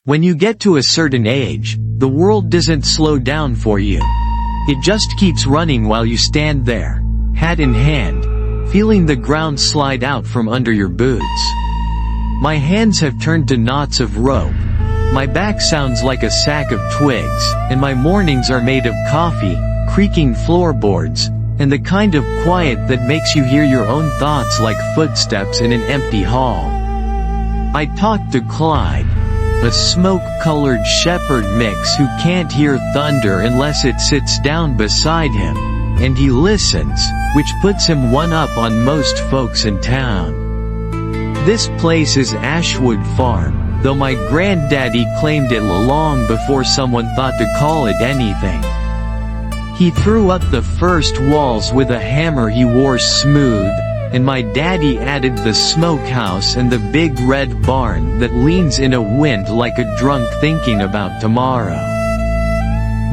When you get to a certain age, the world doesn't slow down for you. It just keeps running while you stand there, hat in hand, feeling the ground slide out from under your boots. My hands have turned to knots of rope, my back sounds like a sack of twigs, and my mornings are made of coffee, creaking floorboards, and the kind of quiet that makes you hear your own thoughts like footsteps in an empty hall. I talked to Clyde, a smoke-colored shepherd mix who can't hear thunder unless it sits down beside him, and he listens, which puts him one up on most folks in town. This place is Ashwood Farm, though my granddaddy claimed it long before someone thought to call it anything. He threw up the first walls with a hammer he wore smooth, and my daddy added the smokehouse and the big red barn that leans in a wind like a drunk thinking about tomorrow.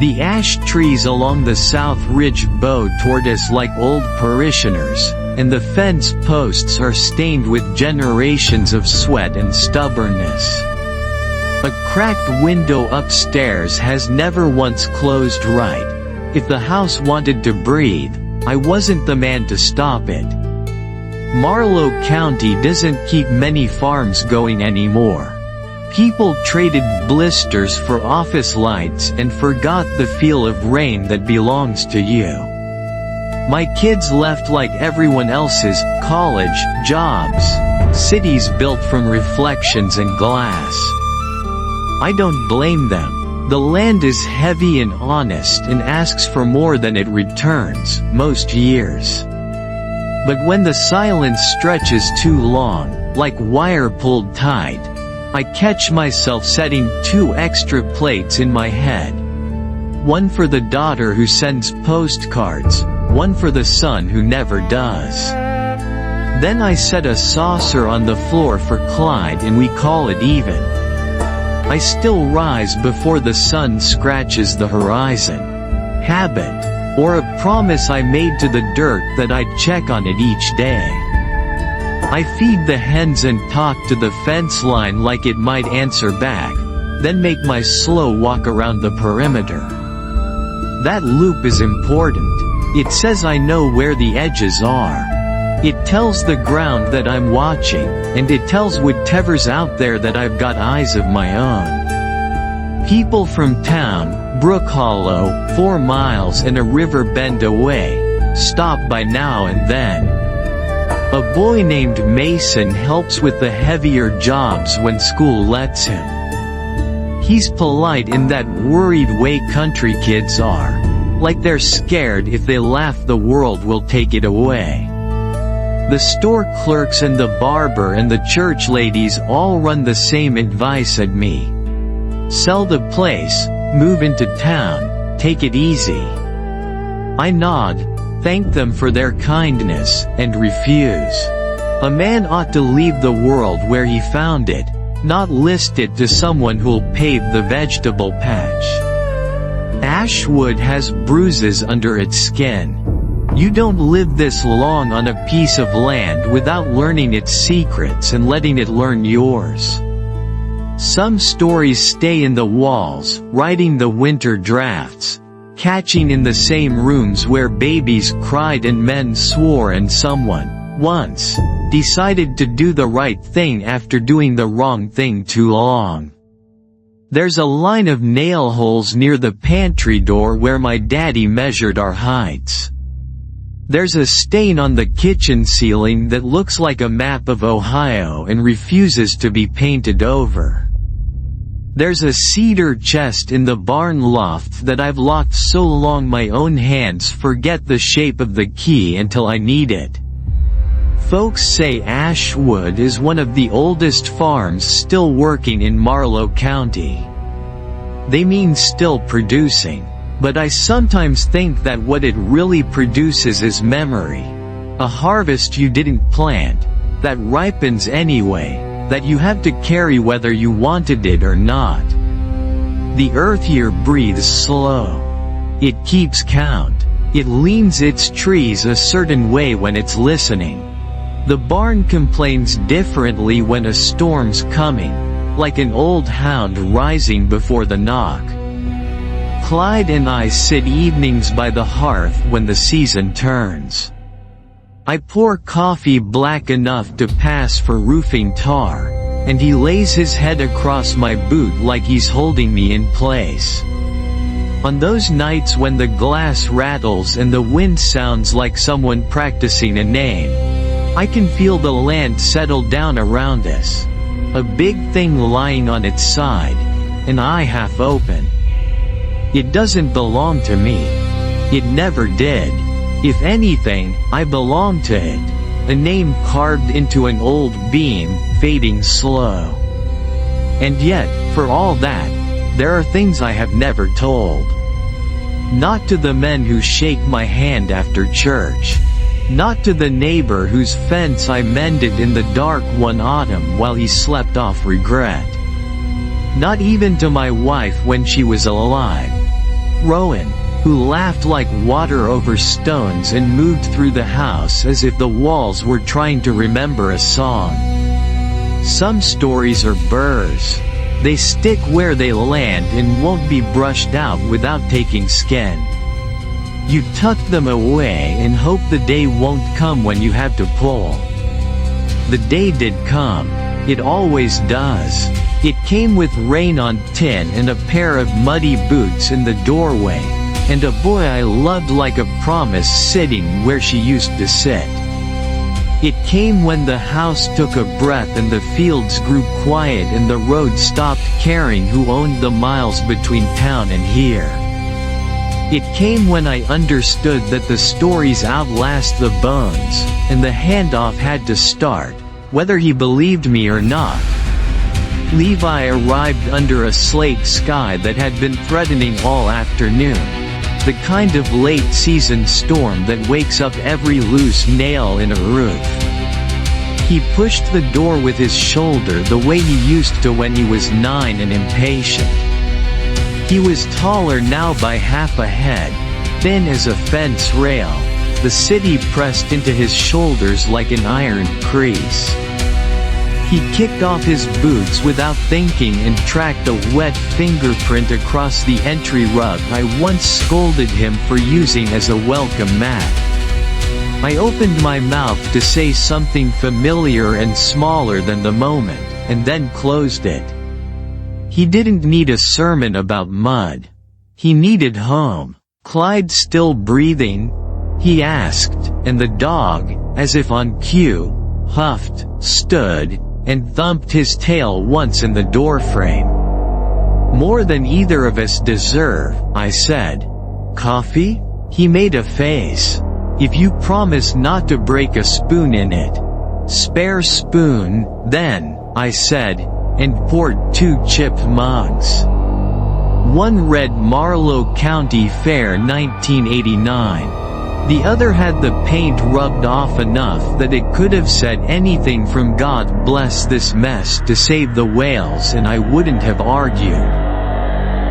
The ash trees along the south ridge bow toward us like old parishioners, and the fence posts are stained with generations of sweat and stubbornness. A cracked window upstairs has never once closed right. If the house wanted to breathe, I wasn't the man to stop it. Marlow County doesn't keep many farms going anymore. People traded blisters for office lights and forgot the feel of rain that belongs to you. My kids left like everyone else's, college, jobs, cities built from reflections and glass. I don't blame them. The land is heavy and honest and asks for more than it returns, most years. But when the silence stretches too long, like wire pulled tight, I catch myself setting 2 extra plates in my head. One for the daughter who sends postcards, one for the son who never does. Then I set a saucer on the floor for Clyde and we call it even. I still rise before the sun scratches the horizon. Habit. Or a promise I made to the dirt that I'd check on it each day. I feed the hens and talk to the fence line like it might answer back, then make my slow walk around the perimeter. That loop is important. It says I know where the edges are. It tells the ground that I'm watching, and it tells whatevers out there that I've got eyes of my own. People from town, Brook Hollow, 4 miles and a river bend away, stop by now and then. A boy named Mason helps with the heavier jobs when school lets him. He's polite in that worried way country kids are, like they're scared if they laugh the world will take it away. The store clerks and the barber and the church ladies all run the same advice at me. Sell the place, move into town, take it easy. I nod, thank them for their kindness, and refuse. A man ought to leave the world where he found it, not list it to someone who'll pave the vegetable patch. Ashwood has bruises under its skin. You don't live this long on a piece of land without learning its secrets and letting it learn yours. Some stories stay in the walls, riding the winter drafts, catching in the same rooms where babies cried and men swore and someone, once, decided to do the right thing after doing the wrong thing too long. There's a line of nail holes near the pantry door where my daddy measured our heights. There's a stain on the kitchen ceiling that looks like a map of Ohio and refuses to be painted over. There's a cedar chest in the barn loft that I've locked so long my own hands forget the shape of the key until I need it. Folks say Ashwood is one of the oldest farms still working in Marlow County. They mean still producing, but I sometimes think that what it really produces is memory. A harvest you didn't plant, that ripens anyway, that you have to carry whether you wanted it or not. The earth here breathes slow. It keeps count. It leans its trees a certain way when it's listening. The barn complains differently when a storm's coming, like an old hound rising before the knock. Clyde and I sit evenings by the hearth when the season turns. I pour coffee black enough to pass for roofing tar, and he lays his head across my boot like he's holding me in place. On those nights when the glass rattles and the wind sounds like someone practicing a name, I can feel the land settle down around us. A big thing lying on its side, an eye half open. It doesn't belong to me. It never did. If anything, I belong to it. A name carved into an old beam, fading slow. And yet, for all that, there are things I have never told. Not to the men who shake my hand after church. Not to the neighbor whose fence I mended in the dark one autumn while he slept off regret. Not even to my wife when she was alive. Rowan, who laughed like water over stones and moved through the house as if the walls were trying to remember a song. Some stories are burrs. They stick where they land and won't be brushed out without taking skin. You tuck them away and hope the day won't come when you have to pull. The day did come. It always does. It came with rain on tin and a pair of muddy boots in the doorway, and a boy I loved like a promise sitting where she used to sit. It came when the house took a breath and the fields grew quiet and the road stopped caring who owned the miles between town and here. It came when I understood that the stories outlast the bones, and the handoff had to start, whether he believed me or not. Levi arrived under a slate sky that had been threatening all afternoon. The kind of late-season storm that wakes up every loose nail in a roof. He pushed the door with his shoulder the way he used to when he was 9 and impatient. He was taller now by half a head, thin as a fence rail, the city pressed into his shoulders like an iron crease. He kicked off his boots without thinking and tracked a wet fingerprint across the entry rug I once scolded him for using as a welcome mat. I opened my mouth to say something familiar and smaller than the moment, and then closed it. He didn't need a sermon about mud. He needed home. Clyde still breathing? He asked, and the dog, as if on cue, huffed, stood, and thumped his tail once in the doorframe. More than either of us deserve, I said. Coffee? He made a face. If you promise not to break a spoon in it. Spare spoon, then, I said, and poured 2 chipped mugs. One read Marlowe County Fair 1989. The other had the paint rubbed off enough that it could have said anything from God bless this mess to save the whales, and I wouldn't have argued.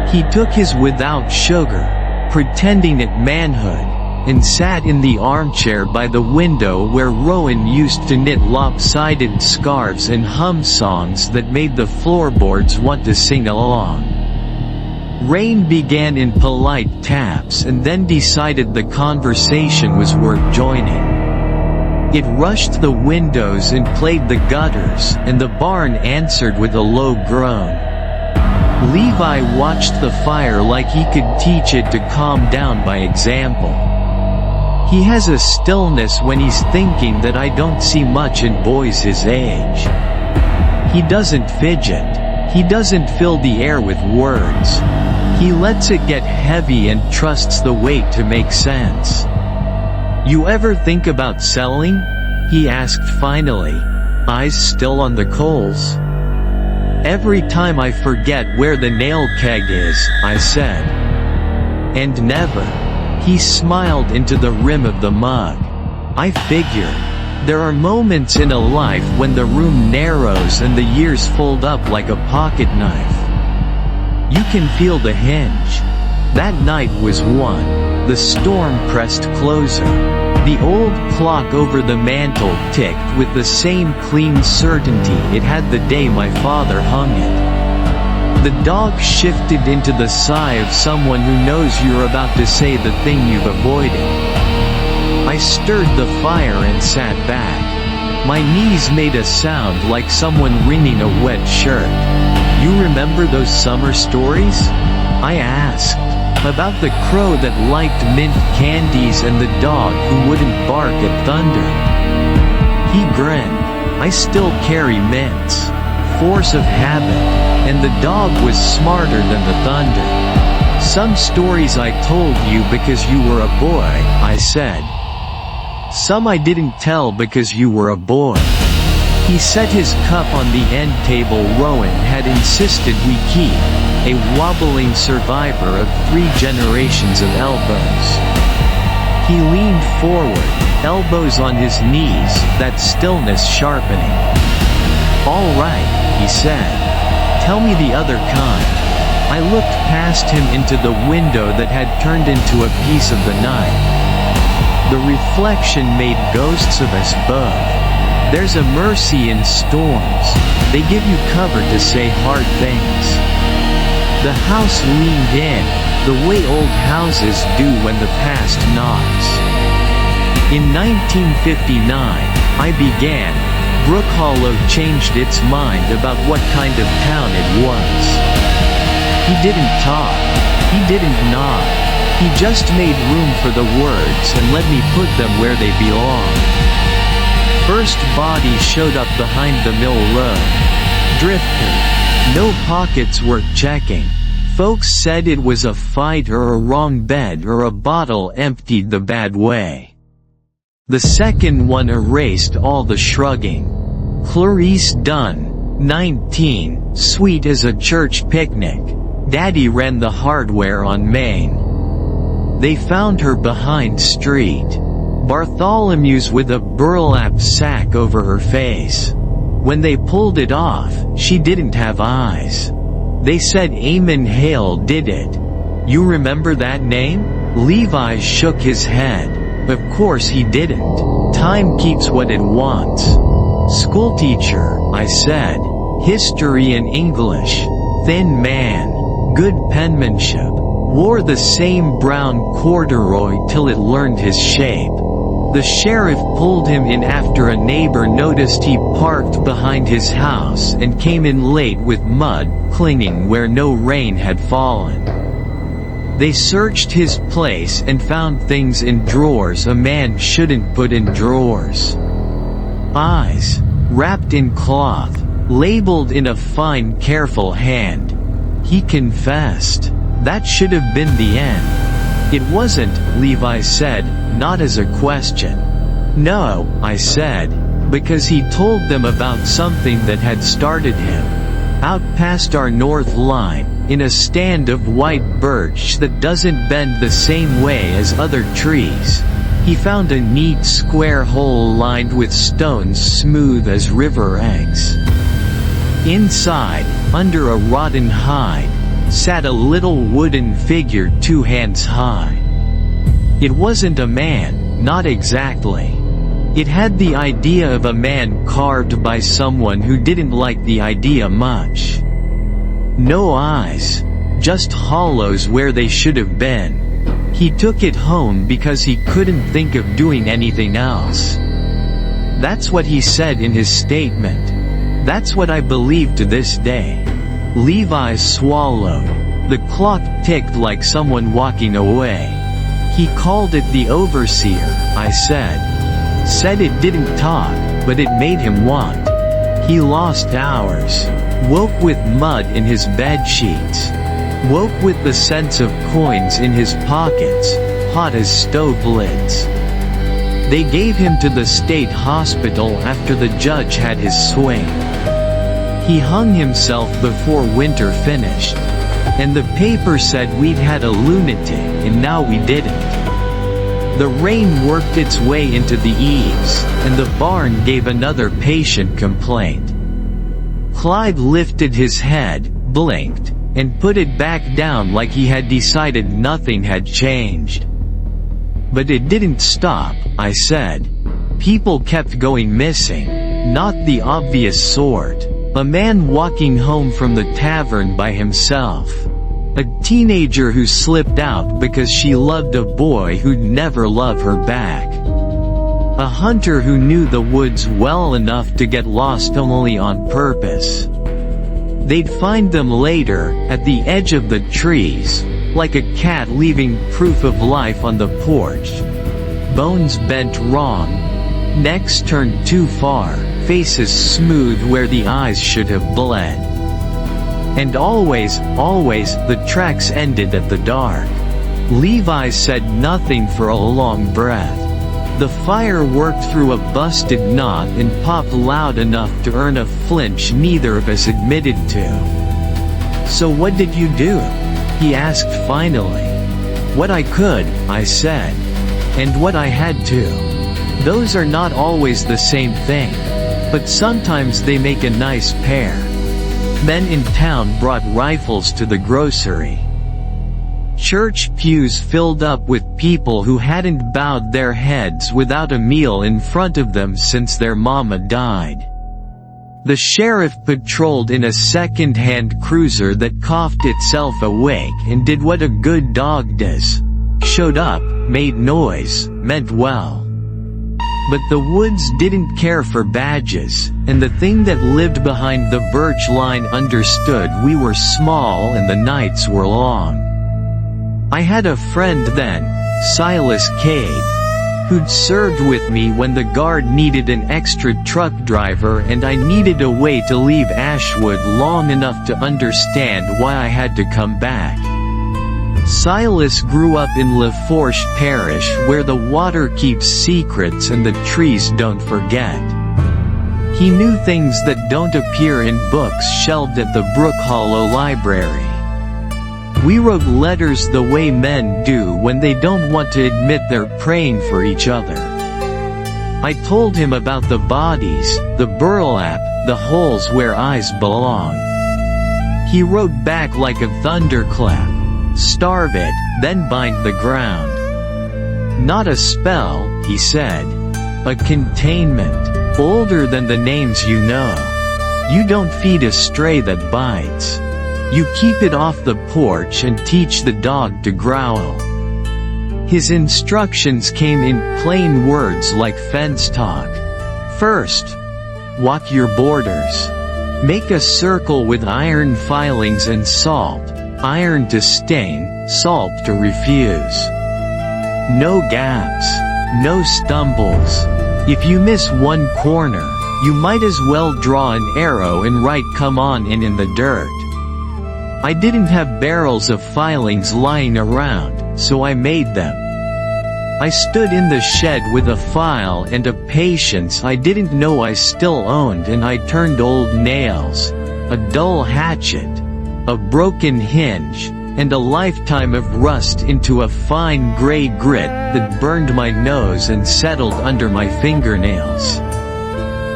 He took his without sugar, pretending at manhood, and sat in the armchair by the window where Rowan used to knit lopsided scarves and hum songs that made the floorboards want to sing along. Rain began in polite taps and then decided the conversation was worth joining. It rushed the windows and played the gutters, and the barn answered with a low groan. Levi watched the fire like he could teach it to calm down by example. He has a stillness when he's thinking that I don't see much in boys his age. He doesn't fidget. He doesn't fill the air with words. He lets it get heavy and trusts the weight to make sense. You ever think about selling? He asked finally, eyes still on the coals. Every time I forget where the nail keg is, I said. And never. He smiled into the rim of the mug. I figure. There are moments in a life when the room narrows and the years fold up like a pocket knife. You can feel the hinge. That night was one. The storm pressed closer. The old clock over the mantel ticked with the same clean certainty it had the day my father hung it. The dog shifted into the sigh of someone who knows you're about to say the thing you've avoided. I stirred the fire and sat back. My knees made a sound like someone wringing a wet shirt. "You remember those summer stories?" I asked. "About the crow that liked mint candies and the dog who wouldn't bark at thunder?" He grinned. "I still carry mints. Force of habit. And the dog was smarter than the thunder." "Some stories I told you because you were a boy," I said. "Some I didn't tell because you were a boy." He set his cup on the end table Rowan had insisted we keep, a wobbling survivor of 3 generations of elbows. He leaned forward, elbows on his knees, that stillness sharpening. "All right," he said. "Tell me the other kind." I looked past him into the window that had turned into a piece of the night. The reflection made ghosts of us both. There's a mercy in storms. They give you cover to say hard things. The house leaned in, the way old houses do when the past knocks. In 1959, I began. Brook Hollow changed its mind about what kind of town it was. He didn't talk. He didn't nod. He just made room for the words and let me put them where they belong. First body showed up behind the mill road. Drifter. No pockets worth checking. Folks said it was a fight or a wrong bed or a bottle emptied the bad way. The second one erased all the shrugging. Clarice Dunn, 19, sweet as a church picnic. Daddy ran the hardware on Main. They found her behind street. Bartholomew's with a burlap sack over her face. When they pulled it off, she didn't have eyes. They said Eamon Hale did it. You remember that name? Levi shook his head. Of course he didn't. Time keeps what it wants. Schoolteacher, I said. History and English. Thin man. Good penmanship. Wore the same brown corduroy till it learned his shape. The sheriff pulled him in after a neighbor noticed he parked behind his house and came in late with mud clinging where no rain had fallen. They searched his place and found things in drawers a man shouldn't put in drawers. Eyes, wrapped in cloth, labeled in a fine careful hand. He confessed. That should have been the end. It wasn't, Levi said, not as a question. No, I said, because he told them about something that had started him. Out past our north line, in a stand of white birch that doesn't bend the same way as other trees, he found a neat square hole lined with stones smooth as river eggs. Inside, under a rotten hide, sat a little wooden figure 2 hands high. It wasn't a man, not exactly. It had the idea of a man carved by someone who didn't like the idea much. No eyes, just hollows where they should have been. He took it home because he couldn't think of doing anything else. That's what he said in his statement. That's what I believe to this day. Levi swallowed. The clock ticked like someone walking away. He called it the overseer, I said. Said it didn't talk, but it made him want. He lost hours. Woke with mud in his bed sheets. Woke with the sense of coins in his pockets, hot as stove lids. They gave him to the state hospital after the judge had his swing. He hung himself before winter finished. And the paper said we'd had a lunatic and now we didn't. The rain worked its way into the eaves, and the barn gave another patient complaint. Clyde lifted his head, blinked, and put it back down like he had decided nothing had changed. But it didn't stop, I said. People kept going missing. Not the obvious sort. A man walking home from the tavern by himself. A teenager who slipped out because she loved a boy who'd never love her back. A hunter who knew the woods well enough to get lost only on purpose. They'd find them later, at the edge of the trees, like a cat leaving proof of life on the porch. Bones bent wrong, necks turned too far, faces smooth where the eyes should have bled. And always, the tracks ended at the dark. Levi said nothing for a long breath. The fire worked through a busted knot and popped loud enough to earn a flinch neither of us admitted to. "So what did you do?" he asked finally. "What I could," I said. "And what I had to. Those are not always the same thing. But sometimes they make a nice pair." Men in town brought rifles to the grocery. Church pews filled up with people who hadn't bowed their heads without a meal in front of them since their mama died. The sheriff patrolled in a second-hand cruiser that coughed itself awake and did what a good dog does. Showed up, made noise, meant well. But the woods didn't care for badges, and the thing that lived behind the birch line understood we were small and the nights were long. I had a friend then, Silas Cade, who'd served with me when the guard needed an extra truck driver and I needed a way to leave Ashwood long enough to understand why I had to come back. Silas grew up in LaFourche Parish where the water keeps secrets and the trees don't forget. He knew things that don't appear in books shelved at the Brook Hollow Library. We wrote letters the way men do when they don't want to admit they're praying for each other. I told him about the bodies, the burlap, the holes where eyes belong. He wrote back like a thunderclap. "Starve it, then bind the ground." "Not a spell," he said. "A containment. Older than the names you know. You don't feed a stray that bites. You keep it off the porch and teach the dog to growl." His instructions came in plain words like fence talk. First, walk your borders. Make a circle with iron filings and salt. Iron to sting, salt to refuse. No gaps. No stumbles. If you miss one corner, you might as well draw an arrow and write "come on in the dirt." I didn't have barrels of filings lying around, so I made them. I stood in the shed with a file and a patience I didn't know I still owned, and I turned old nails, a dull hatchet, a broken hinge, and a lifetime of rust into a fine gray grit that burned my nose and settled under my fingernails.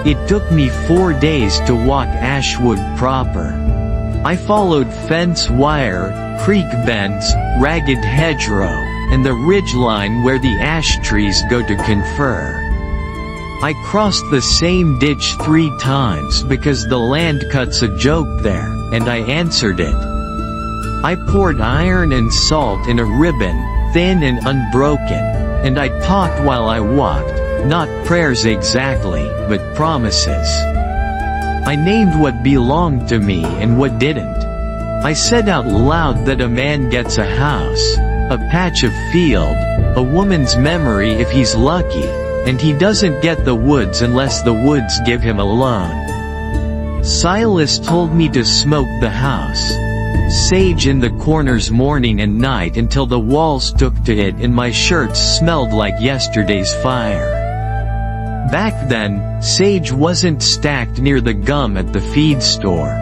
It took me 4 days to walk Ashwood proper. I followed fence wire, creek bends, ragged hedgerow, and the ridge line where the ash trees go to confer. I crossed the same ditch 3 times because the land cut's a joke there, and I answered it. I poured iron and salt in a ribbon, thin and unbroken, and I talked while I walked, not prayers exactly, but promises. I named what belonged to me and what didn't. I said out loud that a man gets a house, a patch of field, a woman's memory if he's lucky, and he doesn't get the woods unless the woods give him a loan. Silas told me to smoke the house. Sage in the corners morning and night until the walls took to it and my shirts smelled like yesterday's fire. Back then, sage wasn't stacked near the gum at the feed store.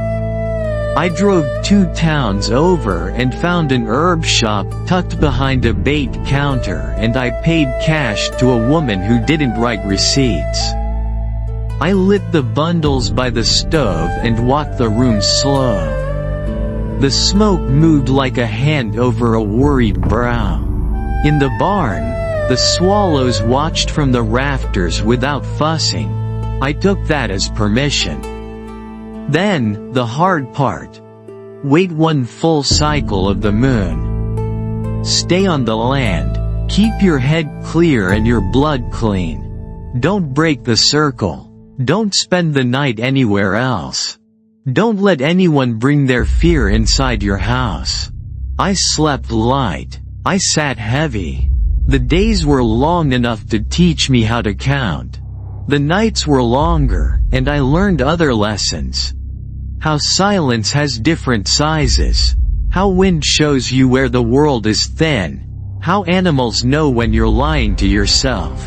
I drove 2 towns over and found an herb shop tucked behind a bait counter, and I paid cash to a woman who didn't write receipts. I lit the bundles by the stove and walked the room slow. The smoke moved like a hand over a worried brow. In the barn, The swallows watched from the rafters without fussing. I took that as permission. Then, the hard part. Wait one full cycle of the moon. Stay on the land. Keep your head clear and your blood clean. Don't break the circle. Don't spend the night anywhere else. Don't let anyone bring their fear inside your house. I slept light. I sat heavy. The days were long enough to teach me how to count. The nights were longer, and I learned other lessons. How silence has different sizes. How wind shows you where the world is thin. How animals know when you're lying to yourself.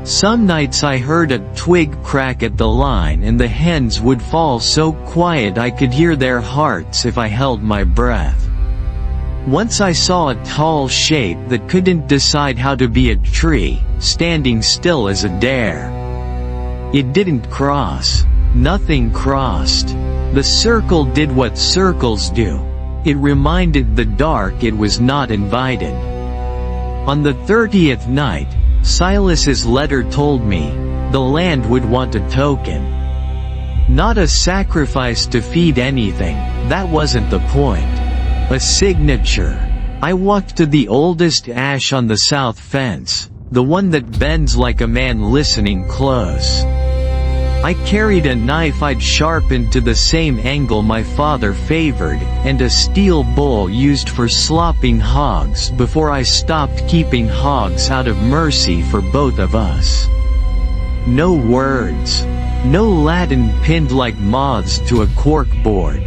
Some nights I heard a twig crack at the line and the hens would fall so quiet I could hear their hearts if I held my breath. Once I saw a tall shape that couldn't decide how to be a tree, standing still as a dare. It didn't cross. Nothing crossed. The circle did what circles do. It reminded the dark it was not invited. On the 30th night, Silas's letter told me, the land would want a token. Not a sacrifice to feed anything, that wasn't the point. A signature. I walked to the oldest ash on the south fence, the one that bends like a man listening close. I carried a knife I'd sharpened to the same angle my father favored, and a steel bowl used for slopping hogs before I stopped keeping hogs out of mercy for both of us. No words. No Latin pinned like moths to a cork board.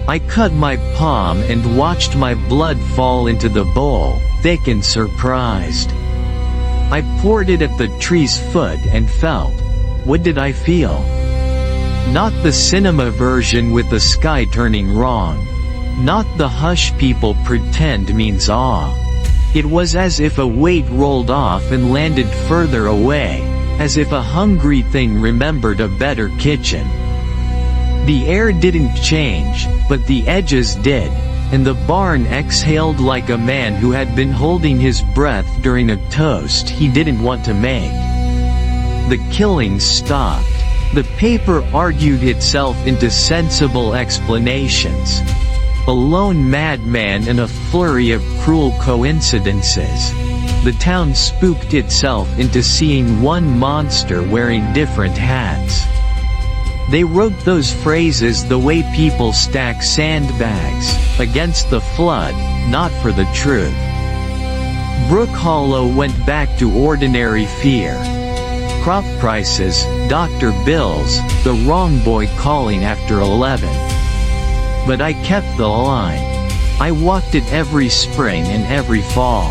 I cut my palm and watched my blood fall into the bowl, thick and surprised. I poured it at the tree's foot and felt. What did I feel? Not the cinema version with the sky turning wrong. Not the hush people pretend means awe. It was as if a weight rolled off and landed further away, as if a hungry thing remembered a better kitchen. The air didn't change, but the edges did, and the barn exhaled like a man who had been holding his breath during a toast he didn't want to make. The killing stopped. The paper argued itself into sensible explanations. A lone madman and a flurry of cruel coincidences. The town spooked itself into seeing one monster wearing different hats. They wrote those phrases the way people stack sandbags, against the flood, not for the truth. Brook Hollow went back to ordinary fear. Crop prices, doctor bills, the wrong boy calling after 11. But I kept the line. I walked it every spring and every fall.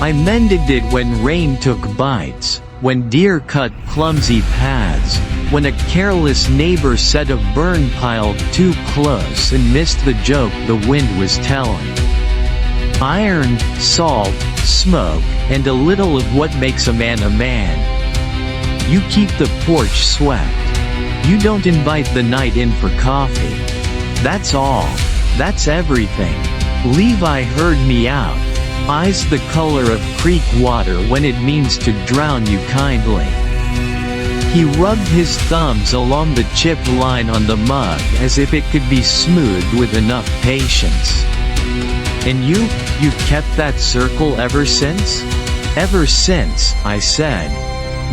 I mended it when rain took bites, when deer cut clumsy paths, when a careless neighbor set a burn pile too close and missed the joke the wind was telling. Iron, salt, smoke, and a little of what makes a man a man. You keep the porch swept. You don't invite the night in for coffee. That's all. That's everything. Levi heard me out. Eyes the color of creek water when it means to drown you kindly. He rubbed his thumbs along the chipped line on the mug as if it could be smoothed with enough patience. And you've kept that circle ever since? Ever since, I said.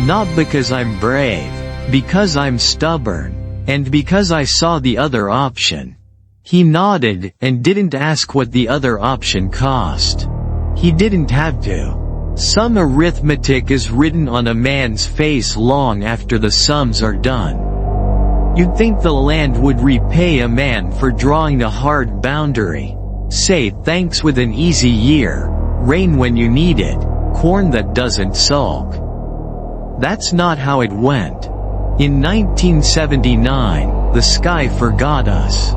Not because I'm brave, because I'm stubborn, and because I saw the other option. He nodded, and didn't ask what the other option cost. He didn't have to. Some arithmetic is written on a man's face long after the sums are done. You'd think the land would repay a man for drawing a hard boundary. Say thanks with an easy year, rain when you need it, corn that doesn't sulk. That's not how it went. In 1979, the sky forgot us.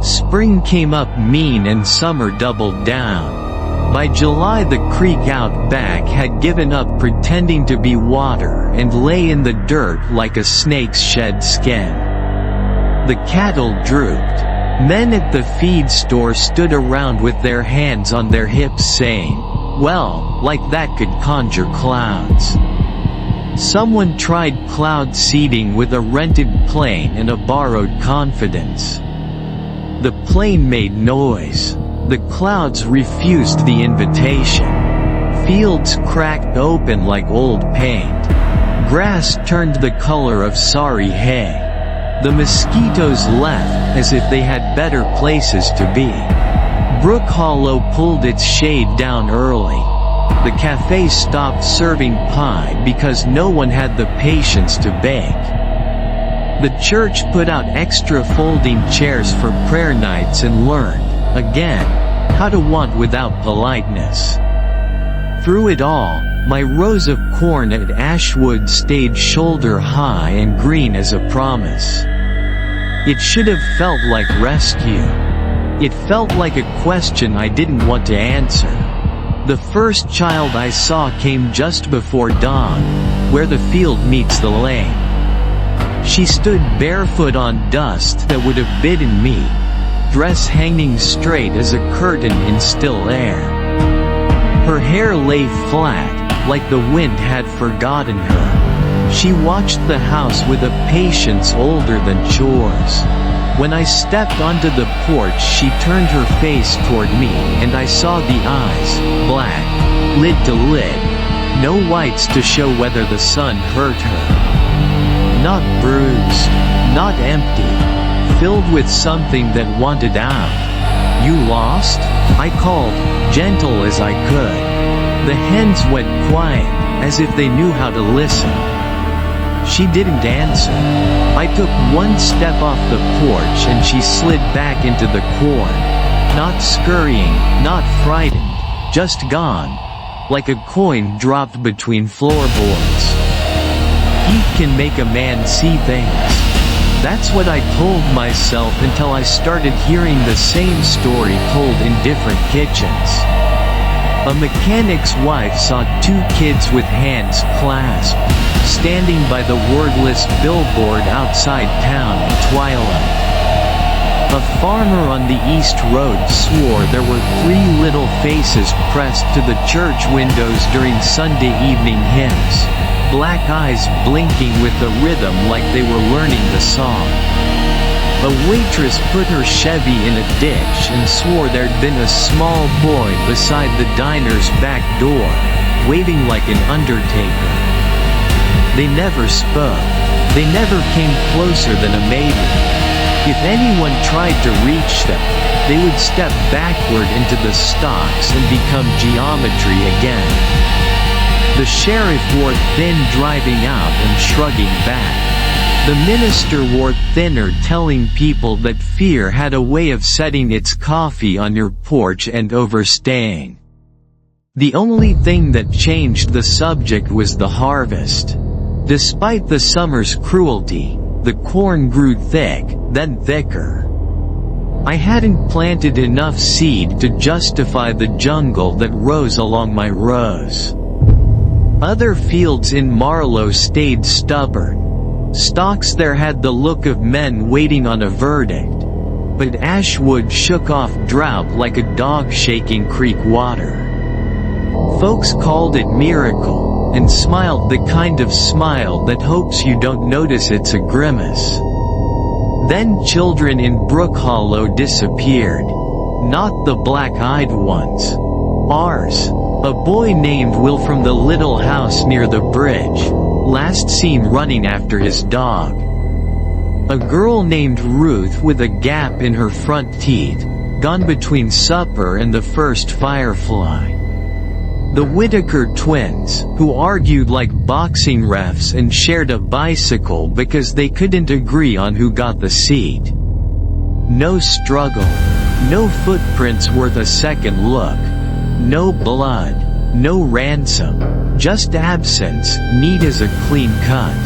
Spring came up mean and summer doubled down. By July the creek out back had given up pretending to be water and lay in the dirt like a snake's shed skin. The cattle drooped. Men at the feed store stood around with their hands on their hips saying, Well, like that could conjure clouds. Someone tried cloud seeding with a rented plane and a borrowed confidence. The plane made noise. The clouds refused the invitation. Fields cracked open like old paint. Grass turned the color of sorry hay. The mosquitoes left as if they had better places to be. Brook Hollow pulled its shade down early. The cafe stopped serving pie because no one had the patience to bake. The church put out extra folding chairs for prayer nights and learned, again, how to want without politeness. Through it all, my rows of corn at Ashwood stayed shoulder high and green as a promise. It should have felt like rescue. It felt like a question I didn't want to answer. The first child I saw came just before dawn, where the field meets the lane. She stood barefoot on dust that would have bidden me, dress hanging straight as a curtain in still air. Her hair lay flat, like the wind had forgotten her. She watched the house with a patience older than chores. When I stepped onto the porch, she turned her face toward me and I saw the eyes, black, lid to lid, no whites to show whether the sun hurt her. Not bruised, not empty, filled with something that wanted out. "You lost?" I called, gentle as I could. The hens went quiet, as if they knew how to listen. She didn't answer. I took one step off the porch and she slid back into the corn. Not scurrying, not frightened, just gone, like a coin dropped between floorboards. Heat can make a man see things. That's what I told myself until I started hearing the same story told in different kitchens. A mechanic's wife saw two kids with hands clasped, standing by the wordless billboard outside town at twilight. A farmer on the East Road swore there were three little faces pressed to the church windows during Sunday evening hymns, black eyes blinking with the rhythm like they were learning the song. A waitress put her Chevy in a ditch and swore there'd been a small boy beside the diner's back door, waving like an undertaker. They never spoke. They never came closer than a maybe. If anyone tried to reach them, they would step backward into the stocks and become geometry again. The sheriff wore thin driving out and shrugging back. The minister wore thinner, telling people that fear had a way of setting its coffee on your porch and overstaying. The only thing that changed the subject was the harvest. Despite the summer's cruelty, the corn grew thick, then thicker. I hadn't planted enough seed to justify the jungle that rose along my rows. Other fields in Marlow stayed stubborn. Stalks there had the look of men waiting on a verdict. But Ashwood shook off drought like a dog shaking creek water. Folks called it miracle, and smiled the kind of smile that hopes you don't notice it's a grimace. Then children in Brook Hollow disappeared. Not the black-eyed ones. Ours. A boy named Will from the little house near the bridge, last seen running after his dog. A girl named Ruth with a gap in her front teeth, gone between supper and the first firefly. The Whittaker twins, who argued like boxing refs and shared a bicycle because they couldn't agree on who got the seat. No struggle. No footprints worth a second look. No blood. No ransom. Just absence, neat as a clean cut.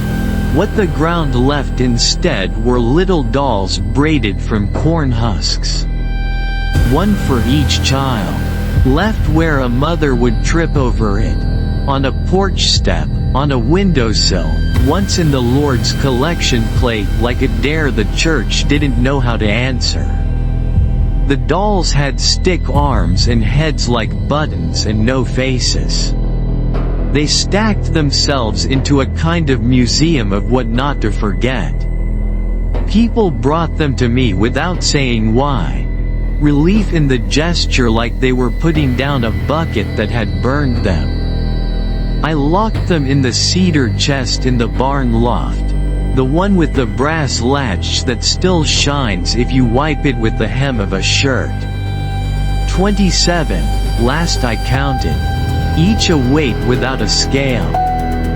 What the ground left instead were little dolls braided from corn husks. One for each child. Left where a mother would trip over it. On a porch step, on a windowsill, once in the Lord's collection plate like a dare the church didn't know how to answer. The dolls had stick arms and heads like buttons and no faces. They stacked themselves into a kind of museum of what not to forget. People brought them to me without saying why. Relief in the gesture, like they were putting down a bucket that had burned them. I locked them in the cedar chest in the barn loft, the one with the brass latch that still shines if you wipe it with the hem of a shirt. 27, last I counted, each a weight without a scale.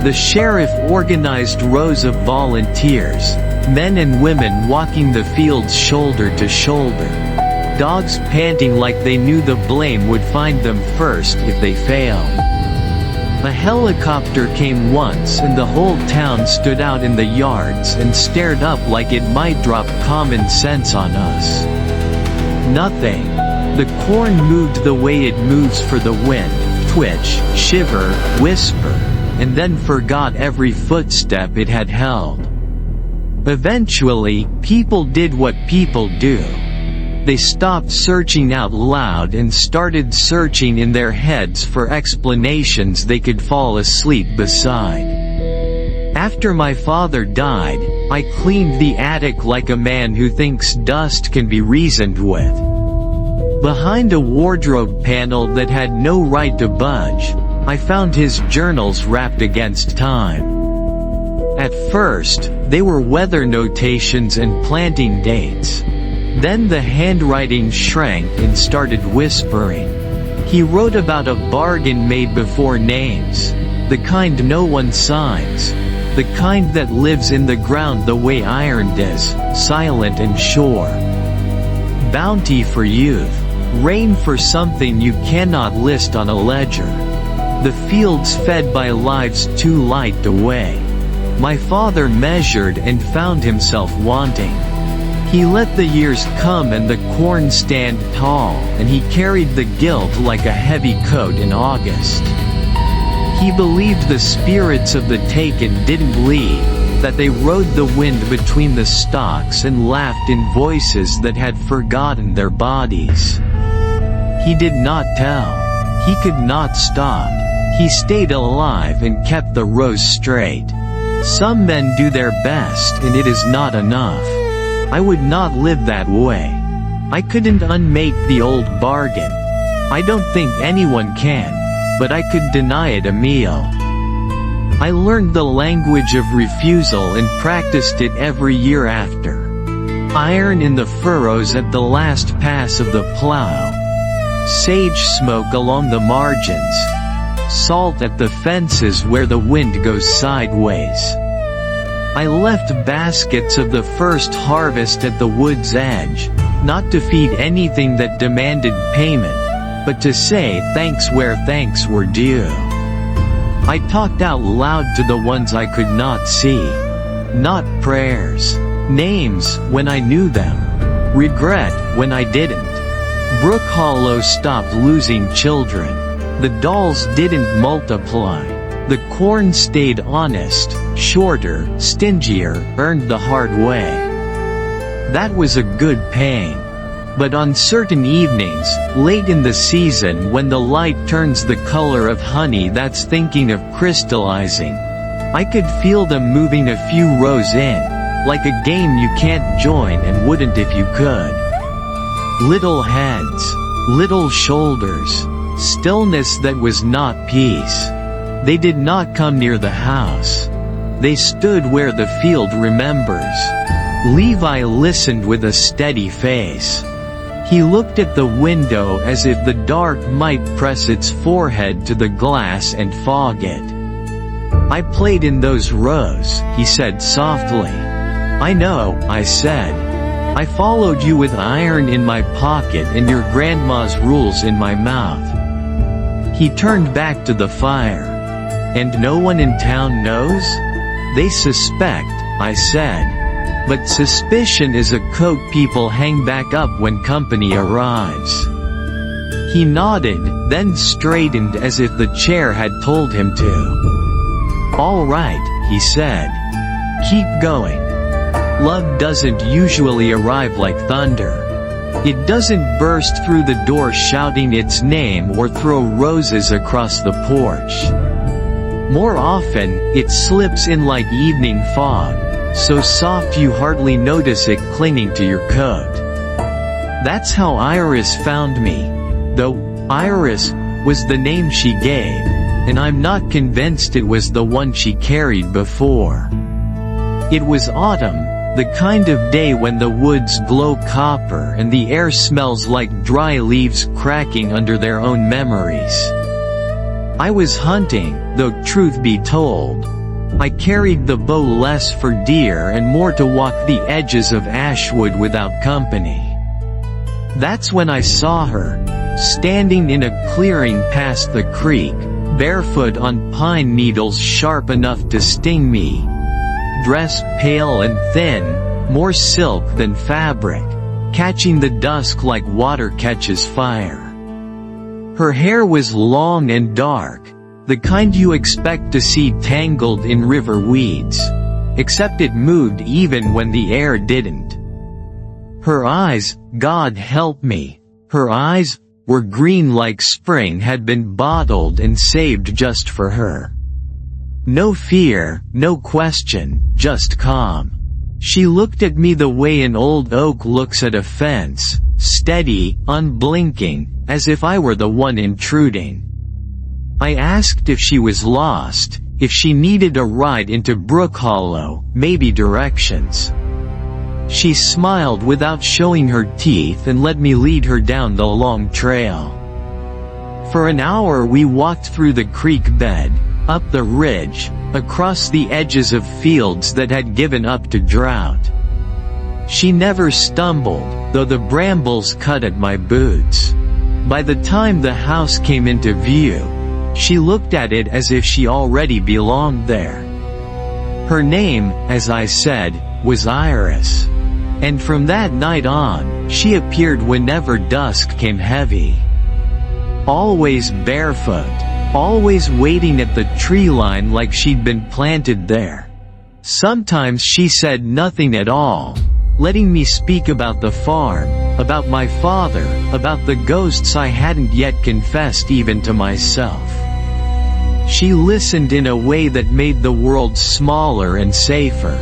The sheriff organized rows of volunteers, men and women walking the fields shoulder to shoulder. Dogs panting like they knew the blame would find them first if they failed. A helicopter came once and the whole town stood out in the yards and stared up like it might drop common sense on us. Nothing. The corn moved the way it moves for the wind, twitch, shiver, whisper, and then forgot every footstep it had held. Eventually, people did what people do. They stopped searching out loud and started searching in their heads for explanations they could fall asleep beside. After my father died, I cleaned the attic like a man who thinks dust can be reasoned with. Behind a wardrobe panel that had no right to budge, I found his journals wrapped against time. At first, they were weather notations and planting dates. Then the handwriting shrank and started whispering. He wrote about a bargain made before names, the kind no one signs, the kind that lives in the ground the way iron does, silent and sure. Bounty for youth, rain for something you cannot list on a ledger. The fields fed by lives too light to weigh. My father measured and found himself wanting. He let the years come and the corn stand tall, and he carried the guilt like a heavy coat in August. He believed the spirits of the taken didn't leave, that they rode the wind between the stalks and laughed in voices that had forgotten their bodies. He did not tell. He could not stop. He stayed alive and kept the rows straight. Some men do their best and it is not enough. I would not live that way. I couldn't unmake the old bargain. I don't think anyone can, but I could deny it a meal. I learned the language of refusal and practiced it every year after. Iron in the furrows at the last pass of the plow. Sage smoke along the margins. Salt at the fences where the wind goes sideways. I left baskets of the first harvest at the wood's edge, not to feed anything that demanded payment, but to say thanks where thanks were due. I talked out loud to the ones I could not see. Not prayers. Names, when I knew them. Regret, when I didn't. Brook Hollow stopped losing children. The dolls didn't multiply. The corn stayed honest, shorter, stingier, earned the hard way. That was a good pain. But on certain evenings, late in the season when the light turns the color of honey that's thinking of crystallizing, I could feel them moving a few rows in, like a game you can't join and wouldn't if you could. Little heads, little shoulders, stillness that was not peace. They did not come near the house. They stood where the field remembers. Levi listened with a steady face. He looked at the window as if the dark might press its forehead to the glass and fog it. I played in those rows, he said softly. I know, I said. I followed you with iron in my pocket and your grandma's rules in my mouth. He turned back to the fire. And no one in town knows? They suspect, I said. But suspicion is a coat people hang back up when company arrives. He nodded, then straightened as if the chair had told him to. All right, he said. Keep going. Love doesn't usually arrive like thunder. It doesn't burst through the door shouting its name or throw roses across the porch. More often, it slips in like evening fog, so soft you hardly notice it clinging to your coat. That's how Iris found me. Though Iris was the name she gave, and I'm not convinced it was the one she carried before. It was autumn, the kind of day when the woods glow copper and the air smells like dry leaves cracking under their own memories. I was hunting, though truth be told, I carried the bow less for deer and more to walk the edges of Ashwood without company. That's when I saw her, standing in a clearing past the creek, barefoot on pine needles sharp enough to sting me. Dress pale and thin, more silk than fabric, catching the dusk like water catches fire. Her hair was long and dark, the kind you expect to see tangled in river weeds, except it moved even when the air didn't. Her eyes, God help me, her eyes were green like spring had been bottled and saved just for her. No fear, no question, just calm. She looked at me the way an old oak looks at a fence, steady, unblinking, as if I were the one intruding. I asked if she was lost, if she needed a ride into Brook Hollow, maybe directions. She smiled without showing her teeth and let me lead her down the long trail. For an hour we walked through the creek bed, up the ridge, across the edges of fields that had given up to drought. She never stumbled, though the brambles cut at my boots. By the time the house came into view, she looked at it as if she already belonged there. Her name, as I said, was Iris. And from that night on, she appeared whenever dusk came heavy. Always barefoot, always waiting at the tree line like she'd been planted there. Sometimes she said nothing at all, letting me speak about the farm, about my father, about the ghosts I hadn't yet confessed even to myself. She listened in a way that made the world smaller and safer.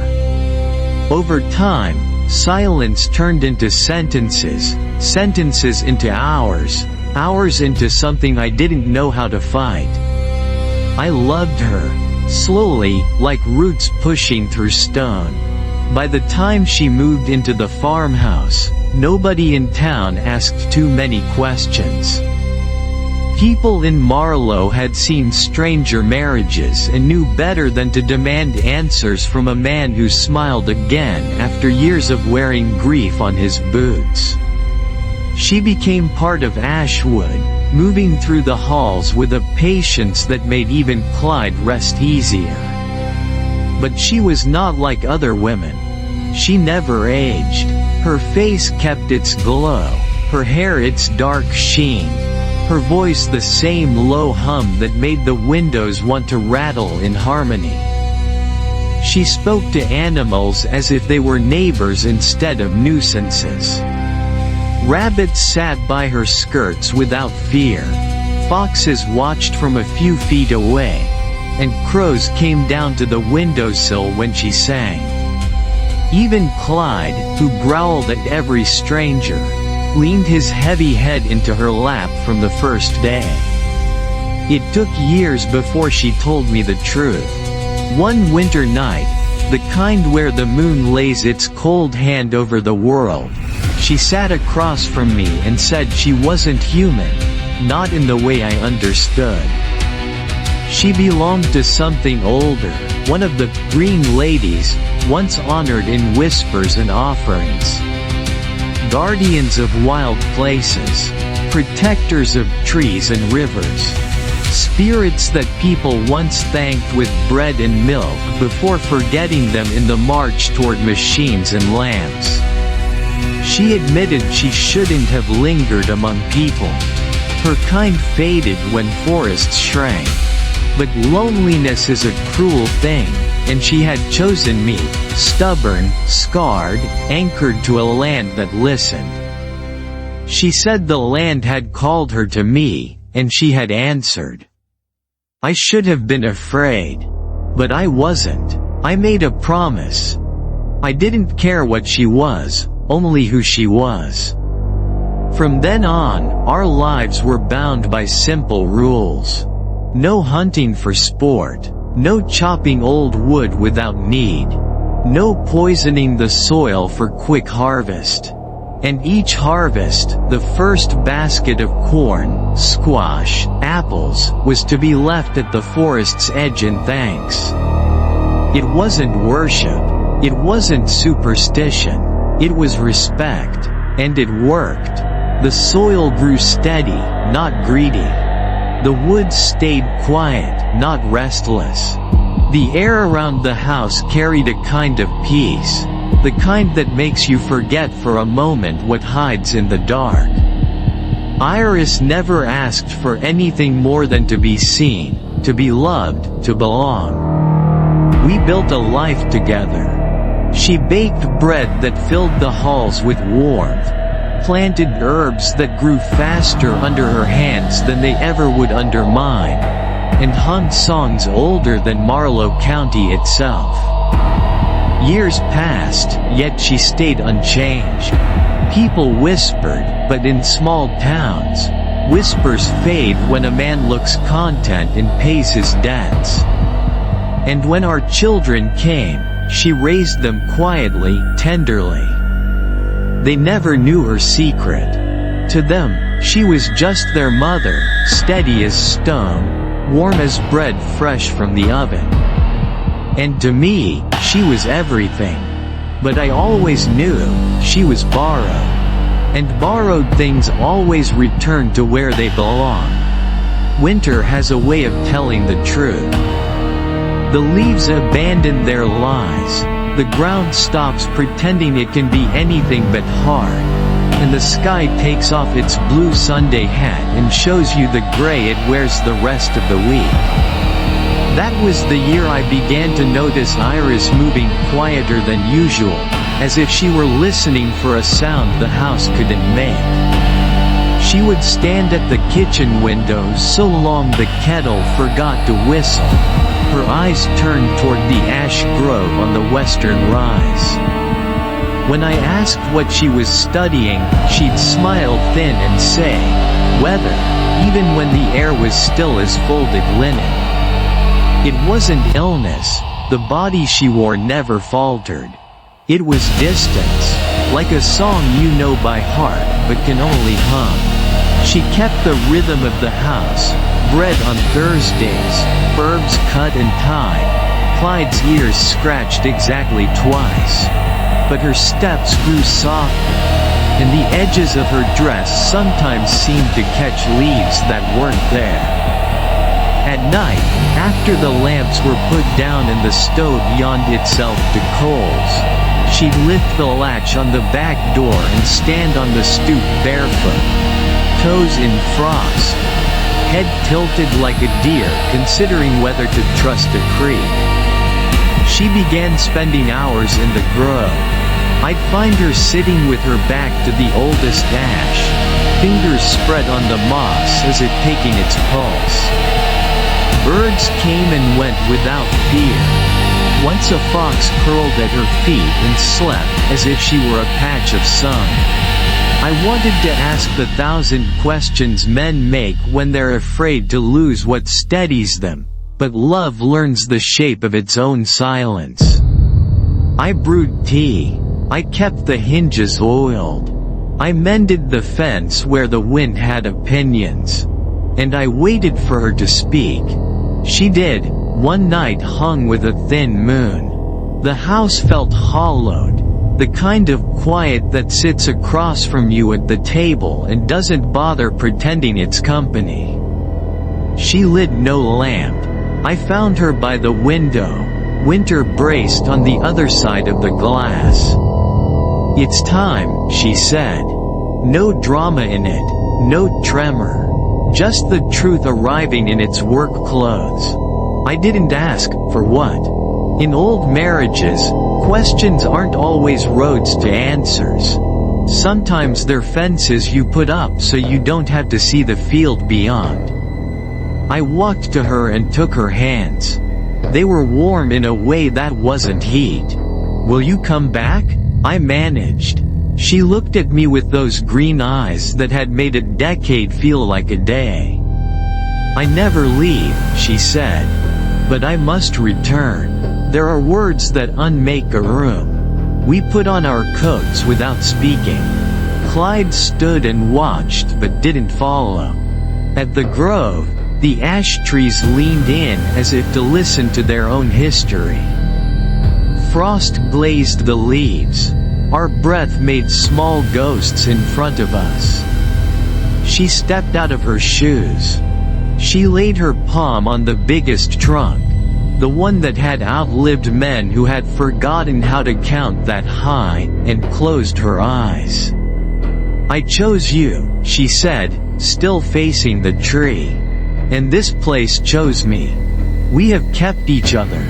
Over time, silence turned into sentences, sentences into hours, hours into something I didn't know how to fight. I loved her, slowly, like roots pushing through stone. By the time she moved into the farmhouse, nobody in town asked too many questions. People in Marlow had seen stranger marriages and knew better than to demand answers from a man who smiled again after years of wearing grief on his boots. She became part of Ashwood, moving through the halls with a patience that made even Clyde rest easier. But she was not like other women. She never aged. Her face kept its glow, her hair its dark sheen, her voice the same low hum that made the windows want to rattle in harmony. She spoke to animals as if they were neighbors instead of nuisances. Rabbits sat by her skirts without fear, foxes watched from a few feet away, and crows came down to the windowsill when she sang. Even Clyde, who growled at every stranger, leaned his heavy head into her lap from the first day. It took years before she told me the truth. One winter night, the kind where the moon lays its cold hand over the world, she sat across from me and said she wasn't human, not in the way I understood. She belonged to something older, one of the green ladies, once honored in whispers and offerings. Guardians of wild places, protectors of trees and rivers, spirits that people once thanked with bread and milk before forgetting them in the march toward machines and lamps. She admitted she shouldn't have lingered among people. Her kind faded when forests shrank. But loneliness is a cruel thing, and she had chosen me, stubborn, scarred, anchored to a land that listened. She said the land had called her to me, and she had answered. I should have been afraid. But I wasn't. I made a promise. I didn't care what she was, only who she was. From then on, our lives were bound by simple rules. No hunting for sport. No chopping old wood without need. No poisoning the soil for quick harvest. And each harvest, the first basket of corn, squash, apples, was to be left at the forest's edge in thanks. It wasn't worship. It wasn't superstition. It was respect. And it worked. The soil grew steady, not greedy. The woods stayed quiet, not restless. The air around the house carried a kind of peace. The kind that makes you forget for a moment what hides in the dark. Iris never asked for anything more than to be seen, to be loved, to belong. We built a life together. She baked bread that filled the halls with warmth, planted herbs that grew faster under her hands than they ever would under mine, and hummed songs older than Marlowe County itself. Years passed, yet she stayed unchanged. People whispered, but in small towns, whispers fade when a man looks content and pays his debts. And when our children came, she raised them quietly, tenderly. They never knew her secret. To them, she was just their mother, steady as stone, warm as bread fresh from the oven. And to me, she was everything. But I always knew, she was borrowed. And borrowed things always return to where they belong. Winter has a way of telling the truth. The leaves abandon their lies. The ground stops pretending it can be anything but hard. And the sky takes off its blue Sunday hat and shows you the gray it wears the rest of the week. That was the year I began to notice Iris moving quieter than usual, as if she were listening for a sound the house couldn't make. She would stand at the kitchen window so long the kettle forgot to whistle. Her eyes turned toward the ash grove on the western rise. When I asked what she was studying, she'd smile thin and say, "Weather," even when the air was still as folded linen. It wasn't illness. The body she wore never faltered. It was distance, like a song you know by heart but can only hum. She kept the rhythm of the house, bread on Thursdays, herbs cut and tied, Clyde's ears scratched exactly twice. But her steps grew softer, and the edges of her dress sometimes seemed to catch leaves that weren't there. At night, after the lamps were put down and the stove yawned itself to coals, she'd lift the latch on the back door and stand on the stoop barefoot, toes in frost, head tilted like a deer considering whether to trust a creek. She began spending hours in the grove. I'd find her sitting with her back to the oldest ash, fingers spread on the moss as if taking its pulse. Birds came and went without fear. Once a fox curled at her feet and slept as if she were a patch of sun. I wanted to ask the 1,000 questions men make when they're afraid to lose what steadies them, but love learns the shape of its own silence. I brewed tea. I kept the hinges oiled. I mended the fence where the wind had opinions. And I waited for her to speak. She did, one night hung with a thin moon. The house felt hollowed, the kind of quiet that sits across from you at the table and doesn't bother pretending it's company. She lit no lamp. I found her by the window, winter braced on the other side of the glass. "It's time," she said. No drama in it, no tremor. Just the truth arriving in its work clothes. I didn't ask, for what? In old marriages, questions aren't always roads to answers. Sometimes they're fences you put up so you don't have to see the field beyond. I walked to her and took her hands. They were warm in a way that wasn't heat. "Will you come back?" I managed. She looked at me with those green eyes that had made a decade feel like a day. "I never leave," she said. "But I must return. There are words that unmake a room." We put on our coats without speaking. Clyde stood and watched but didn't follow. At the grove, the ash trees leaned in as if to listen to their own history. Frost glazed the leaves. Our breath made small ghosts in front of us. She stepped out of her shoes. She laid her palm on the biggest trunk, the one that had outlived men who had forgotten how to count that high, and closed her eyes. "I chose you," she said, still facing the tree. "And this place chose me. We have kept each other.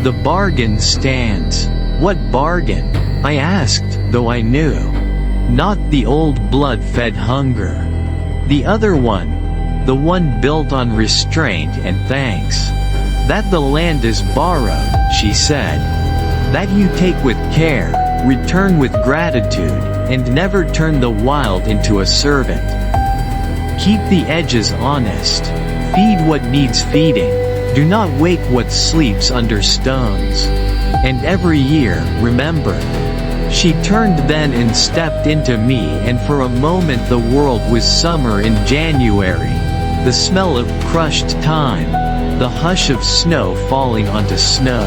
The bargain stands." "What bargain?" I asked, though I knew. "Not the old blood-fed hunger. The other one. The one built on restraint and thanks. That the land is borrowed," she said. "That you take with care, return with gratitude, and never turn the wild into a servant. Keep the edges honest. Feed what needs feeding. Do not wake what sleeps under stones. And every year, remember." She turned then and stepped into me, and for a moment the world was summer in January. The smell of crushed thyme. The hush of snow falling onto snow.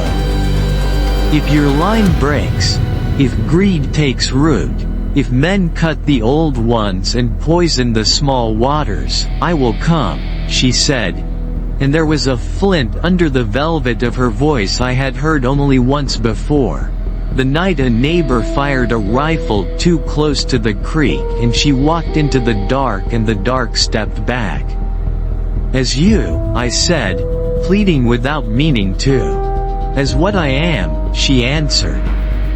"If your line breaks, if greed takes root, if men cut the old ones and poison the small waters, I will come," she said. And there was a flint under the velvet of her voice I had heard only once before. The night a neighbor fired a rifle too close to the creek and she walked into the dark and the dark stepped back. "As you," I said, pleading without meaning to. "As what I am," she answered.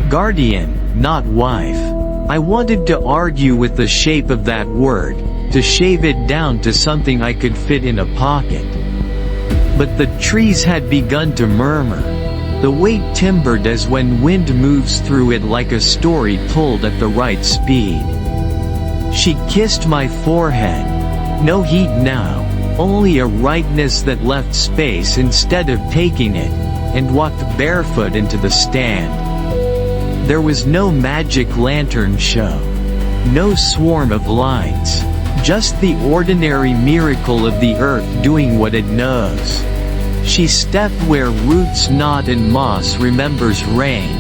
"Guardian, not wife." I wanted to argue with the shape of that word, to shave it down to something I could fit in a pocket. But the trees had begun to murmur. The weight timbered as when wind moves through it like a story told at the right speed. She kissed my forehead. No heat now, only a rightness that left space instead of taking it, and walked barefoot into the stand. There was no magic lantern show. No swarm of lights. Just the ordinary miracle of the earth doing what it knows. She stepped where roots knot and moss remembers rain,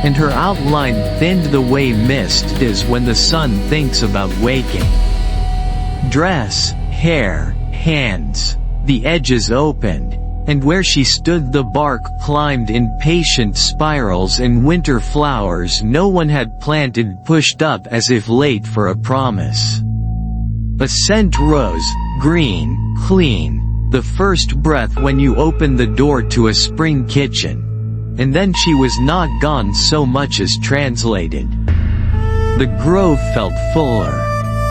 and her outline thinned the way mist does when the sun thinks about waking. Dress, hair, hands, the edges opened, and where she stood the bark climbed in patient spirals and winter flowers no one had planted pushed up as if late for a promise. A scent rose, green, clean, the first breath when you open the door to a spring kitchen. And then she was not gone so much as translated. The grove felt fuller.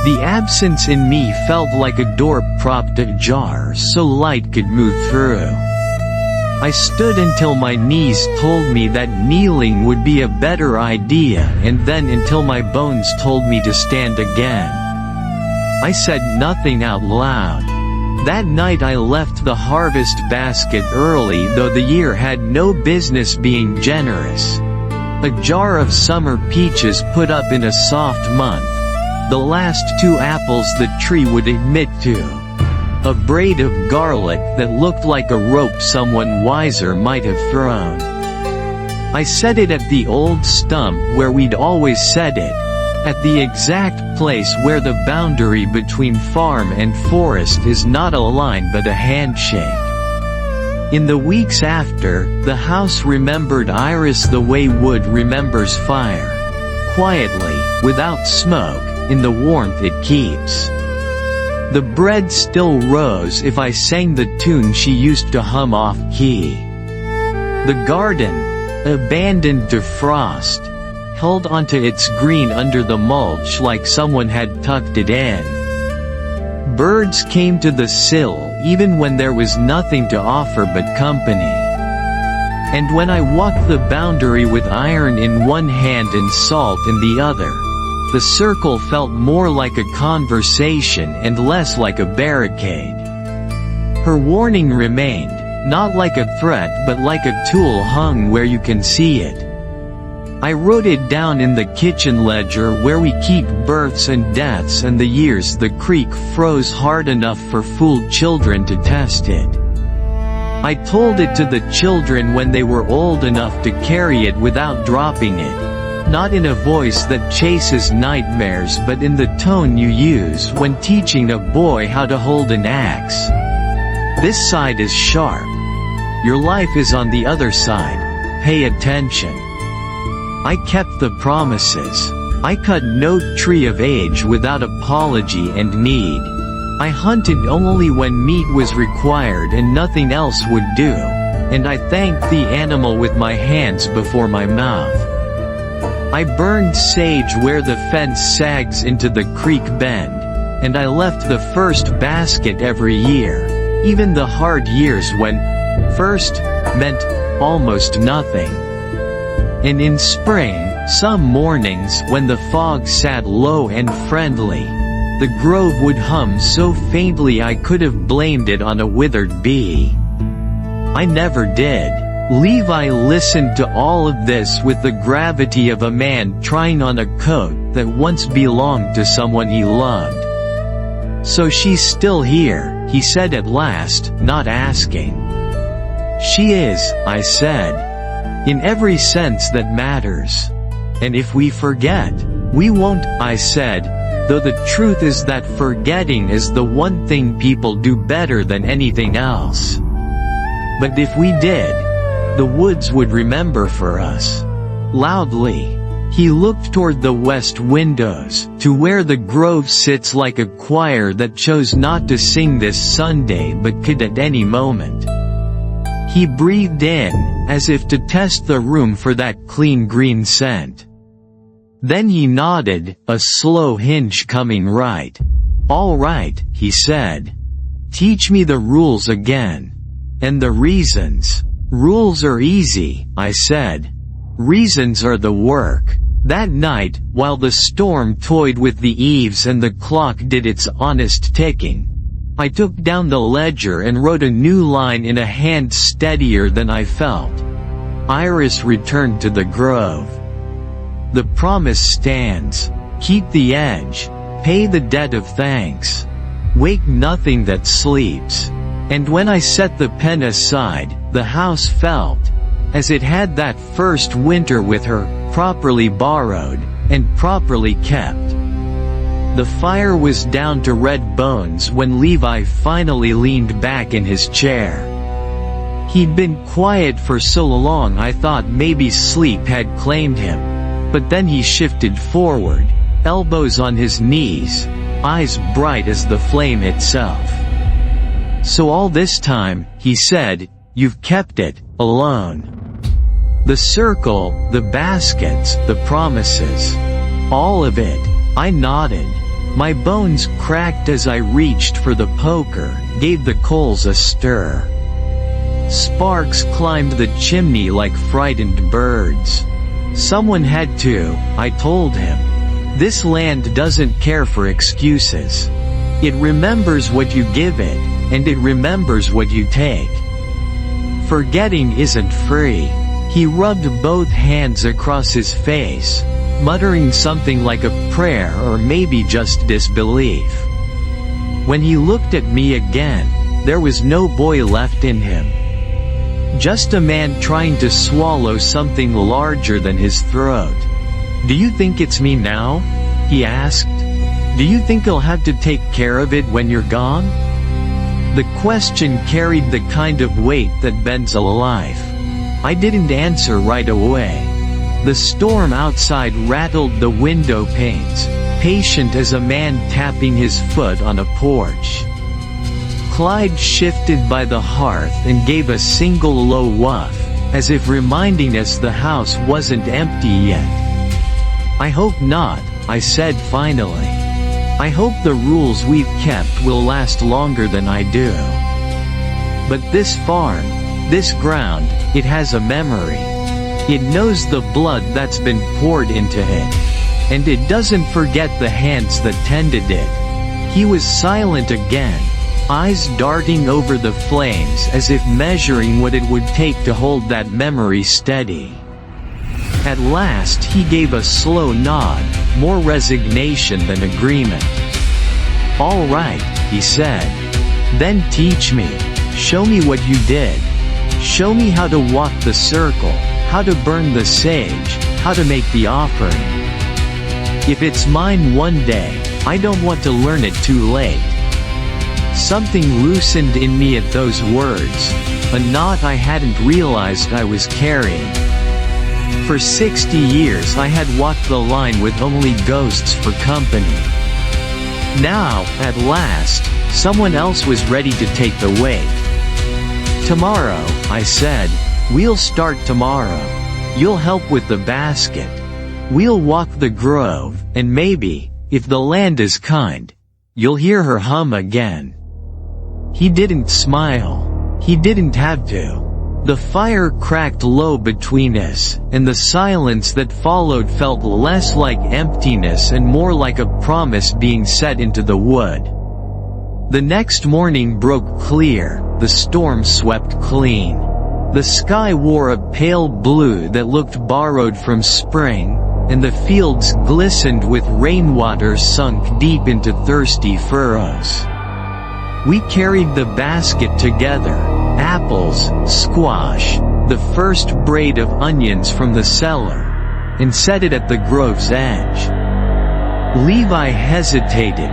The absence in me felt like a door propped ajar so light could move through. I stood until my knees told me that kneeling would be a better idea, and then until my bones told me to stand again. I said nothing out loud. That night I left the harvest basket early, though the year had no business being generous. A jar of summer peaches put up in a soft month. The last 2 apples the tree would admit to. A braid of garlic that looked like a rope someone wiser might have thrown. I set it at the old stump where we'd always set it, at the exact place where the boundary between farm and forest is not a line but a handshake. In the weeks after, the house remembered Iris the way wood remembers fire. Quietly, without smoke, in the warmth it keeps. The bread still rose if I sang the tune she used to hum off-key. The garden, abandoned to frost, held onto its green under the mulch like someone had tucked it in. Birds came to the sill even when there was nothing to offer but company. And when I walked the boundary with iron in one hand and salt in the other, the circle felt more like a conversation and less like a barricade. Her warning remained, not like a threat but like a tool hung where you can see it. I wrote it down in the kitchen ledger where we keep births and deaths and the years the creek froze hard enough for fooled children to test it. I told it to the children when they were old enough to carry it without dropping it, not in a voice that chases nightmares but in the tone you use when teaching a boy how to hold an axe. This side is sharp. Your life is on the other side. Pay attention. I kept the promises. I cut no tree of age without apology and need. I hunted only when meat was required and nothing else would do, and I thanked the animal with my hands before my mouth. I burned sage where the fence sags into the creek bend, and I left the first basket every year, even the hard years when first meant almost nothing. And in spring, some mornings when the fog sat low and friendly, the grove would hum so faintly I could have blamed it on a withered bee. I never did. Levi listened to all of this with the gravity of a man trying on a coat that once belonged to someone he loved. "So she's still here," he said at last, not asking. "She is," I said. "In every sense that matters. And if we forget, we won't," I said, though the truth is that forgetting is the one thing people do better than anything else. But if we did, the woods would remember for us. Loudly, he looked toward the west windows, to where the grove sits like a choir that chose not to sing this Sunday but could at any moment. He breathed in, as if to test the room for that clean green scent. Then he nodded, a slow hinge coming right. "All right," he said. "Teach me the rules again. And the reasons." "Rules are easy," I said. "Reasons are the work." That night, while the storm toyed with the eaves and the clock did its honest ticking, I took down the ledger and wrote a new line in a hand steadier than I felt. Iris returned to the grove. The promise stands. Keep the edge. Pay the debt of thanks. Wake nothing that sleeps. And when I set the pen aside, the house felt as it had that first winter with her, properly borrowed, and properly kept. The fire was down to red bones when Levi finally leaned back in his chair. He'd been quiet for so long I thought maybe sleep had claimed him. But then he shifted forward, elbows on his knees, eyes bright as the flame itself. "So all this time," he said, "you've kept it, alone. The circle, the baskets, the promises. All of it." I nodded. My bones cracked as I reached for the poker, gave the coals a stir. Sparks climbed the chimney like frightened birds. "Someone had to," I told him. "This land doesn't care for excuses. It remembers what you give it, and it remembers what you take. Forgetting isn't free." He rubbed both hands across his face, muttering something like a prayer or maybe just disbelief. When he looked at me again, there was no boy left in him. Just a man trying to swallow something larger than his throat. "Do you think it's me now?" he asked. "Do you think I'll have to take care of it when you're gone?" The question carried the kind of weight that bends a life. I didn't answer right away. The storm outside rattled the window panes, patient as a man tapping his foot on a porch. Clyde shifted by the hearth and gave a single low wuff, as if reminding us the house wasn't empty yet. "I hope not," I said finally. "I hope the rules we've kept will last longer than I do. But this farm, this ground, it has a memory. It knows the blood that's been poured into it. And it doesn't forget the hands that tended it." He was silent again, eyes darting over the flames as if measuring what it would take to hold that memory steady. At last he gave a slow nod, more resignation than agreement. "All right," he said. "Then teach me. Show me what you did. Show me how to walk the circle, how to burn the sage, how to make the offering. If it's mine one day, I don't want to learn it too late." Something loosened in me at those words, a knot I hadn't realized I was carrying. For 60 years I had walked the line with only ghosts for company. Now, at last, someone else was ready to take the weight. "Tomorrow," I said, "we'll start tomorrow. You'll help with the basket. We'll walk the grove, and maybe, if the land is kind, you'll hear her hum again." He didn't smile. He didn't have to. The fire cracked low between us, and the silence that followed felt less like emptiness and more like a promise being set into the wood. The next morning broke clear, the storm swept clean. The sky wore a pale blue that looked borrowed from spring, and the fields glistened with rainwater sunk deep into thirsty furrows. We carried the basket together, apples, squash, the first braid of onions from the cellar, and set it at the grove's edge. Levi hesitated,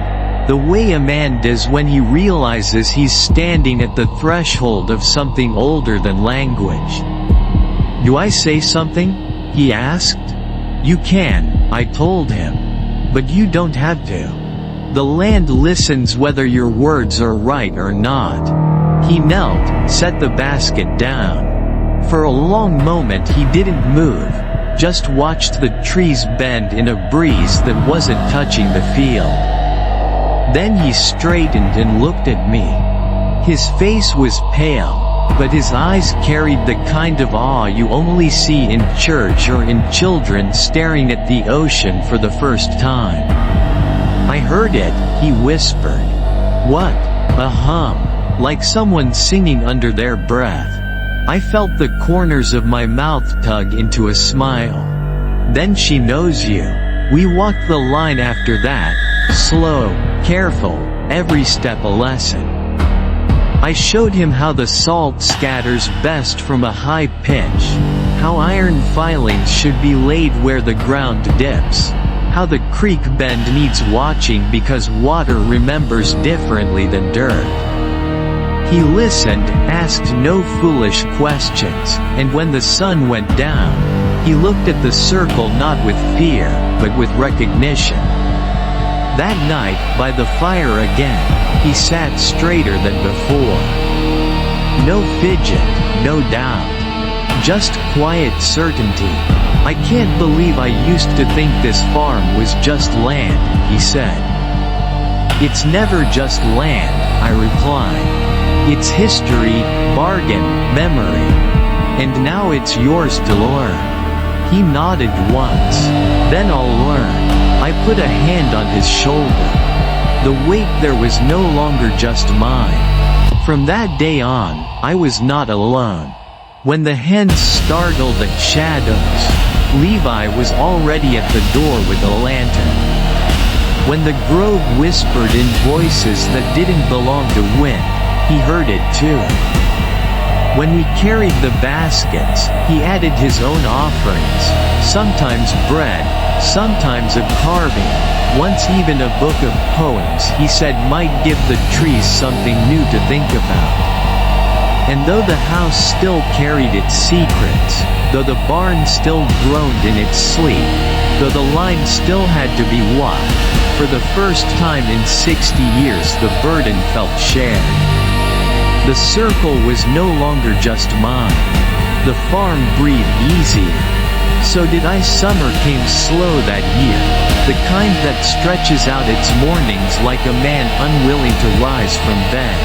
the way a man does when he realizes he's standing at the threshold of something older than language. "Do I say something?" he asked. "You can," I told him. "But you don't have to. The land listens whether your words are right or not." He knelt, set the basket down. For a long moment he didn't move, just watched the trees bend in a breeze that wasn't touching the field. Then he straightened and looked at me. His face was pale, but his eyes carried the kind of awe you only see in church or in children staring at the ocean for the first time. "I heard it," he whispered. "What?" "A hum. Like someone singing under their breath." I felt the corners of my mouth tug into a smile. "Then she knows you." We walked the line after that, slow, careful, every step a lesson. I showed him how the salt scatters best from a high pitch, how iron filings should be laid where the ground dips, how the creek bend needs watching because water remembers differently than dirt. He listened, asked no foolish questions, and when the sun went down, he looked at the circle not with fear, but with recognition. That night, by the fire again, he sat straighter than before. No fidget, no doubt. Just quiet certainty. "I can't believe I used to think this farm was just land," he said. "It's never just land," I replied. "It's history, bargain, memory. And now it's yours to learn." He nodded once. "Then I'll learn." I put a hand on his shoulder. The weight there was no longer just mine. From that day on, I was not alone. When the hens startled at shadows, Levi was already at the door with a lantern. When the grove whispered in voices that didn't belong to wind, he heard it too. When we carried the baskets, he added his own offerings, sometimes bread, sometimes a carving, once even a book of poems he said might give the trees something new to think about. And though the house still carried its secrets, though the barn still groaned in its sleep, though the line still had to be walked, for the first time in 60 years the burden felt shared. The circle was no longer just mine. The farm breathed easier. So did I. Summer came slow that year, the kind that stretches out its mornings like a man unwilling to rise from bed.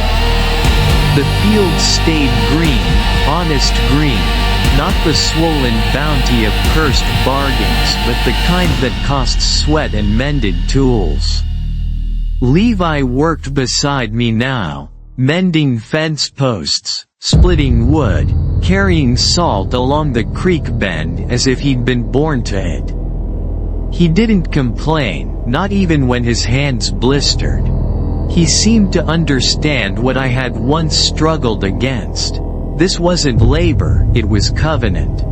The fields stayed green, honest green, not the swollen bounty of cursed bargains, but the kind that cost sweat and mended tools. Levi worked beside me now, mending fence posts, splitting wood, carrying salt along the creek bend as if he'd been born to it. He didn't complain, not even when his hands blistered. He seemed to understand what I had once struggled against. This wasn't labor, it was covenant.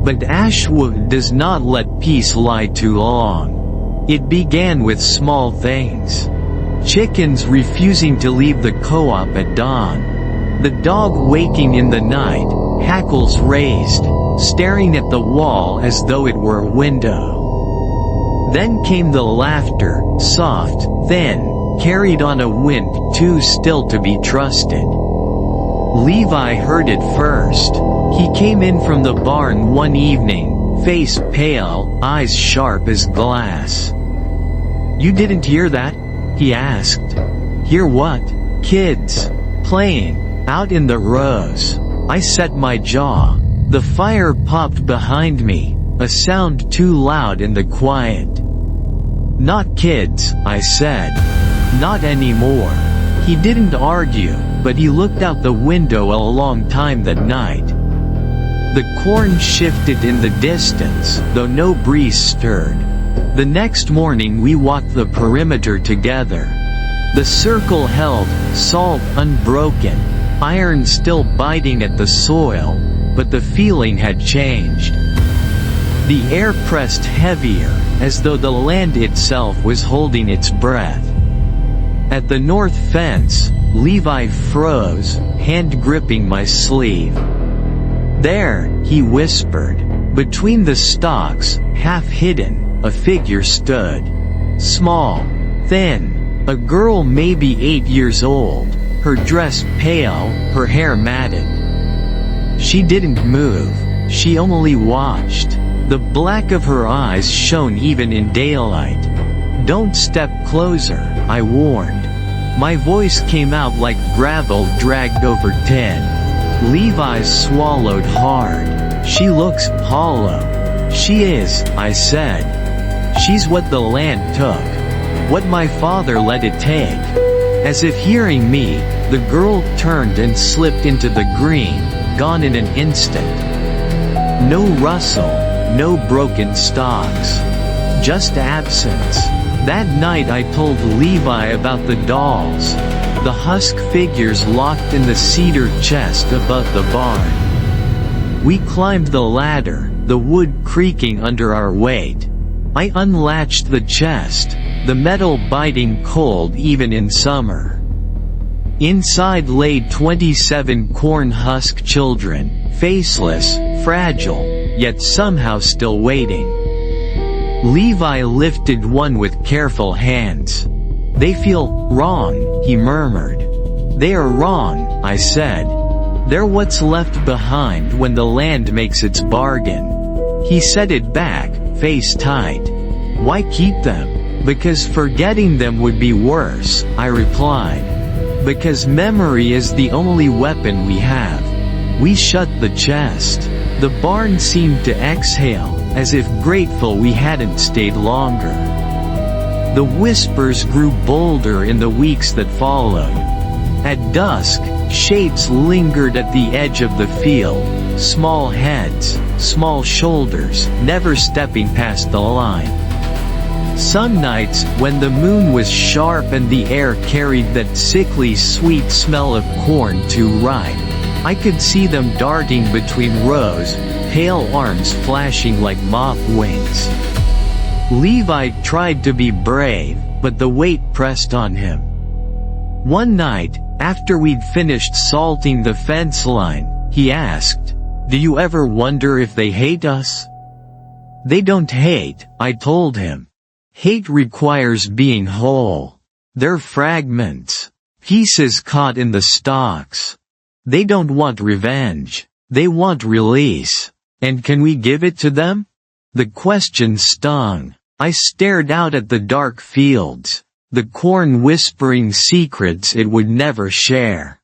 But Ashwood does not let peace lie too long. It began with small things. Chickens refusing to leave the co-op at dawn. The dog waking in the night, hackles raised, staring at the wall as though it were a window. Then came the laughter, soft, thin, carried on a wind too still to be trusted. Levi heard it first. He came in from the barn one evening, face pale, eyes sharp as glass. "You didn't hear that?" he asked. "Hear what?" "Kids. Playing. Out in the rows." I set my jaw. The fire popped behind me, a sound too loud in the quiet. "Not kids," I said. "Not anymore." He didn't argue, but he looked out the window a long time that night. The corn shifted in the distance, though no breeze stirred. The next morning we walked the perimeter together. The circle held, salt unbroken, iron still biting at the soil, but the feeling had changed. The air pressed heavier, as though the land itself was holding its breath. At the north fence, Levi froze, hand gripping my sleeve. "There," he whispered. Between the stalks, half hidden, a figure stood. Small, thin, a girl maybe 8 years old, her dress pale, her hair matted. She didn't move, she only watched. The black of her eyes shone even in daylight. "Don't step closer," I warned. My voice came out like gravel dragged over tin. Levi swallowed hard. "She looks hollow." "She is," I said. "She's what the land took. What my father let it take." As if hearing me, the girl turned and slipped into the green, gone in an instant. No rustle, no broken stalks. Just absence. That night I told Levi about the dolls. The husk figures locked in the cedar chest above the barn. We climbed the ladder, the wood creaking under our weight. I unlatched the chest, the metal biting cold even in summer. Inside lay 27 corn husk children, faceless, fragile, yet somehow still waiting. Levi lifted one with careful hands. "They feel wrong," he murmured. "They are wrong," I said. "They're what's left behind when the land makes its bargain." He set it back, face tight. "Why keep them?" "Because forgetting them would be worse," I replied. "Because memory is the only weapon we have." We shut the chest. The barn seemed to exhale, as if grateful we hadn't stayed longer. The whispers grew bolder in the weeks that followed. At dusk, shapes lingered at the edge of the field, small heads, small shoulders, never stepping past the line. Some nights, when the moon was sharp and the air carried that sickly sweet smell of corn too ripe, I could see them darting between rows, pale arms flashing like moth wings. Levi tried to be brave, but the weight pressed on him. One night, after we'd finished salting the fence line, he asked, "Do you ever wonder if they hate us?" "They don't hate," I told him. "Hate requires being whole. They're fragments, pieces caught in the stalks. They don't want revenge. They want release. And can we give it to them? The question stung. I stared out at the dark fields, the corn whispering secrets it would never share.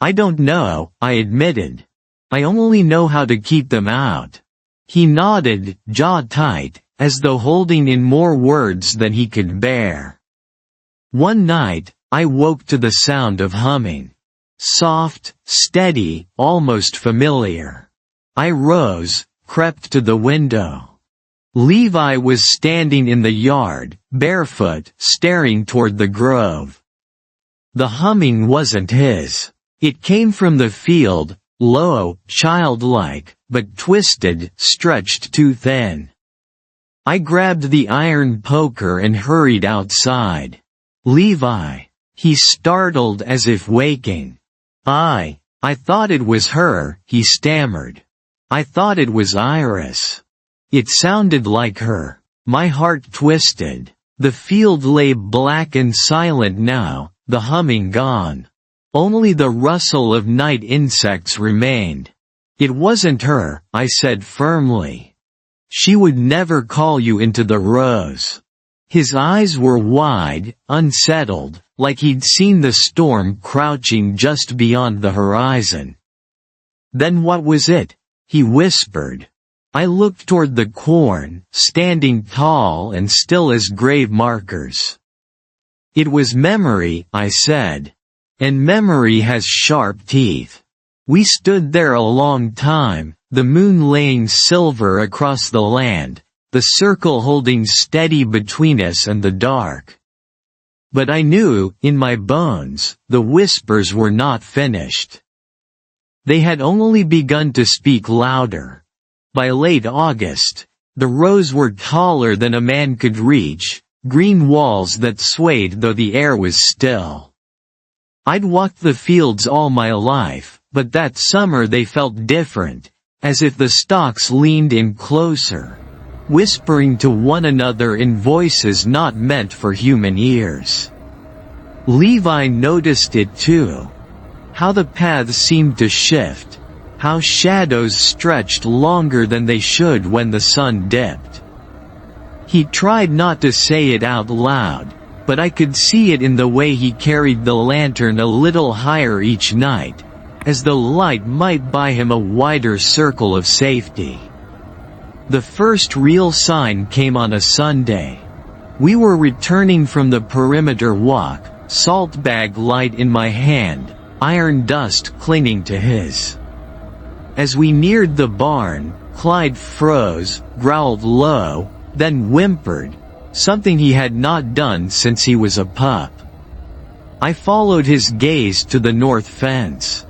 I don't know, I admitted. I only know how to keep them out. He nodded, jaw tight, as though holding in more words than he could bear. One night, I woke to the sound of humming. Soft, steady, almost familiar. I rose, crept to the window. Levi was standing in the yard, barefoot, staring toward the grove. The humming wasn't his. It came from the field, low, childlike, but twisted, stretched too thin. I grabbed the iron poker and hurried outside. Levi. He startled as if waking. I thought it was her, he stammered. I thought it was Iris. It sounded like her. My heart twisted. The field lay black and silent now, the humming gone. Only the rustle of night insects remained. It wasn't her, I said firmly. She would never call you into the rose. His eyes were wide, unsettled, like he'd seen the storm crouching just beyond the horizon. Then what was it? He whispered. I looked toward the corn, standing tall and still as grave markers. It was memory, I said. And memory has sharp teeth. We stood there a long time, the moon laying silver across the land, the circle holding steady between us and the dark. But I knew, in my bones, the whispers were not finished. They had only begun to speak louder. By late August, the rows were taller than a man could reach, green walls that swayed though the air was still. I'd walked the fields all my life, but that summer they felt different, as if the stalks leaned in closer, whispering to one another in voices not meant for human ears. Levi noticed it too. How the paths seemed to shift, how shadows stretched longer than they should when the sun dipped. He tried not to say it out loud, but I could see it in the way he carried the lantern a little higher each night, as though light might buy him a wider circle of safety. The first real sign came on a Sunday. We were returning from the perimeter walk, salt bag light in my hand, iron dust clinging to his. As we neared the barn, Clyde froze, growled low, then whimpered, something he had not done since he was a pup. I followed his gaze to the north fence.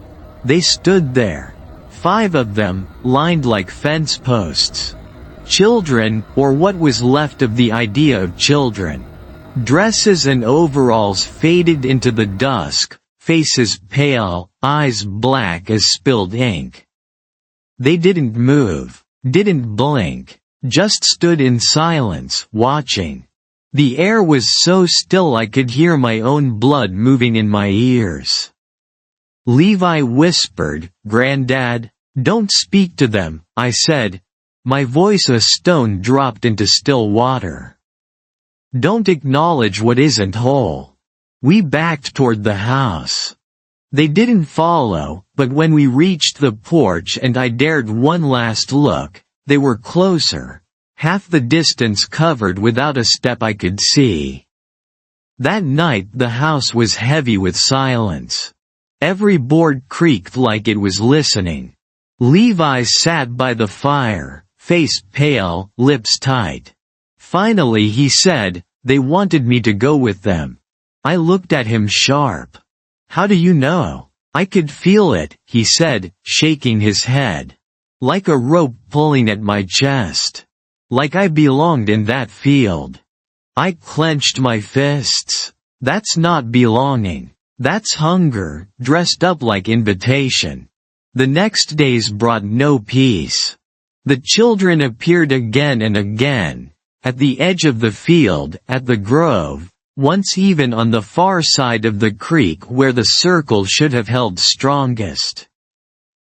They stood there, 5 of them, lined like fence posts. Children, or what was left of the idea of children. Dresses and overalls faded into the dusk, faces pale, eyes black as spilled ink. They didn't move, didn't blink, just stood in silence, watching. The air was so still I could hear my own blood moving in my ears. Levi whispered, "Granddad, don't speak to them," I said. My voice a stone dropped into still water. "Don't acknowledge what isn't whole." We backed toward the house. They didn't follow, but when we reached the porch and I dared one last look, they were closer, half the distance covered without a step I could see. That night the house was heavy with silence. Every board creaked like it was listening. Levi sat by the fire, face pale, lips tight. Finally he said, "They wanted me to go with them." I looked at him sharp. "How do you know?" "I could feel it," he said, shaking his head. "Like a rope pulling at my chest. Like I belonged in that field." I clenched my fists. That's not belonging. That's hunger, dressed up like invitation. The next days brought no peace. The children appeared again and again, at the edge of the field, at the grove, once even on the far side of the creek where the circle should have held strongest.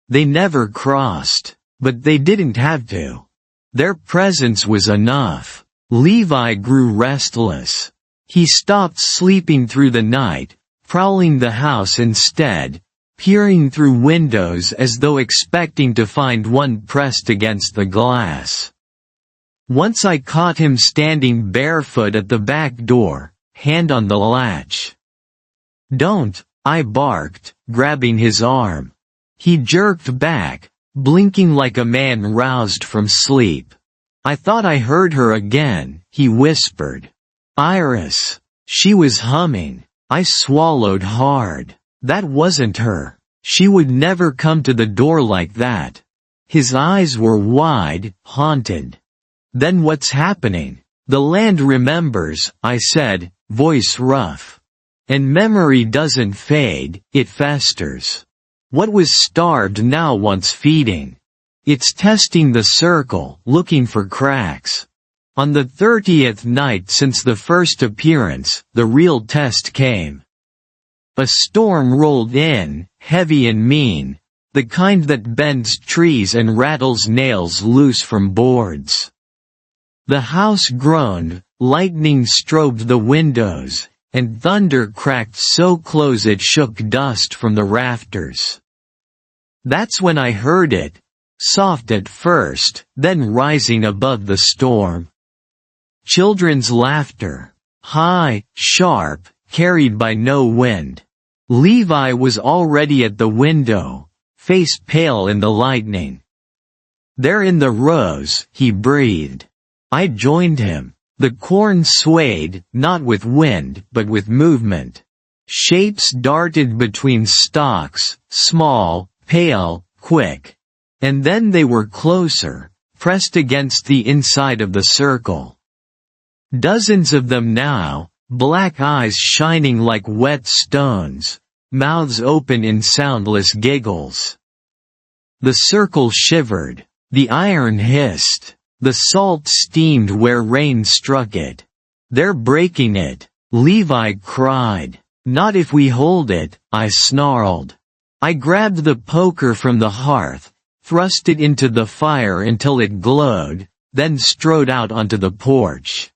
They never crossed. But they didn't have to. Their presence was enough. Levi grew restless. He stopped sleeping through the night, prowling the house instead, peering through windows as though expecting to find one pressed against the glass. Once I caught him standing barefoot at the back door, hand on the latch. "Don't," I barked, grabbing his arm. He jerked back, blinking like a man roused from sleep. "I thought I heard her again," he whispered. "Iris." She was humming. I swallowed hard. That wasn't her. She would never come to the door like that. His eyes were wide, haunted. "Then what's happening?" "The land remembers," I said, voice rough. "And memory doesn't fade, it festers. What was starved now wants feeding. It's testing the circle, looking for cracks." On the 30th night since the first appearance, the real test came. A storm rolled in, heavy and mean, the kind that bends trees and rattles nails loose from boards. The house groaned, lightning strobed the windows, and thunder cracked so close it shook dust from the rafters. That's when I heard it, soft at first, then rising above the storm. Children's laughter, high, sharp, carried by no wind. Levi was already at the window, face pale in the lightning. "They're in the rows," he breathed. I joined him. The corn swayed, not with wind, but with movement. Shapes darted between stalks, small, pale, quick. And then they were closer, pressed against the inside of the circle. Dozens of them now, black eyes shining like wet stones, mouths open in soundless giggles. The circle shivered. The iron hissed. The salt steamed where rain struck it. "They're breaking it," Levi cried. "Not if we hold it," I snarled. I grabbed the poker from the hearth, thrust it into the fire until it glowed, then strode out onto the porch.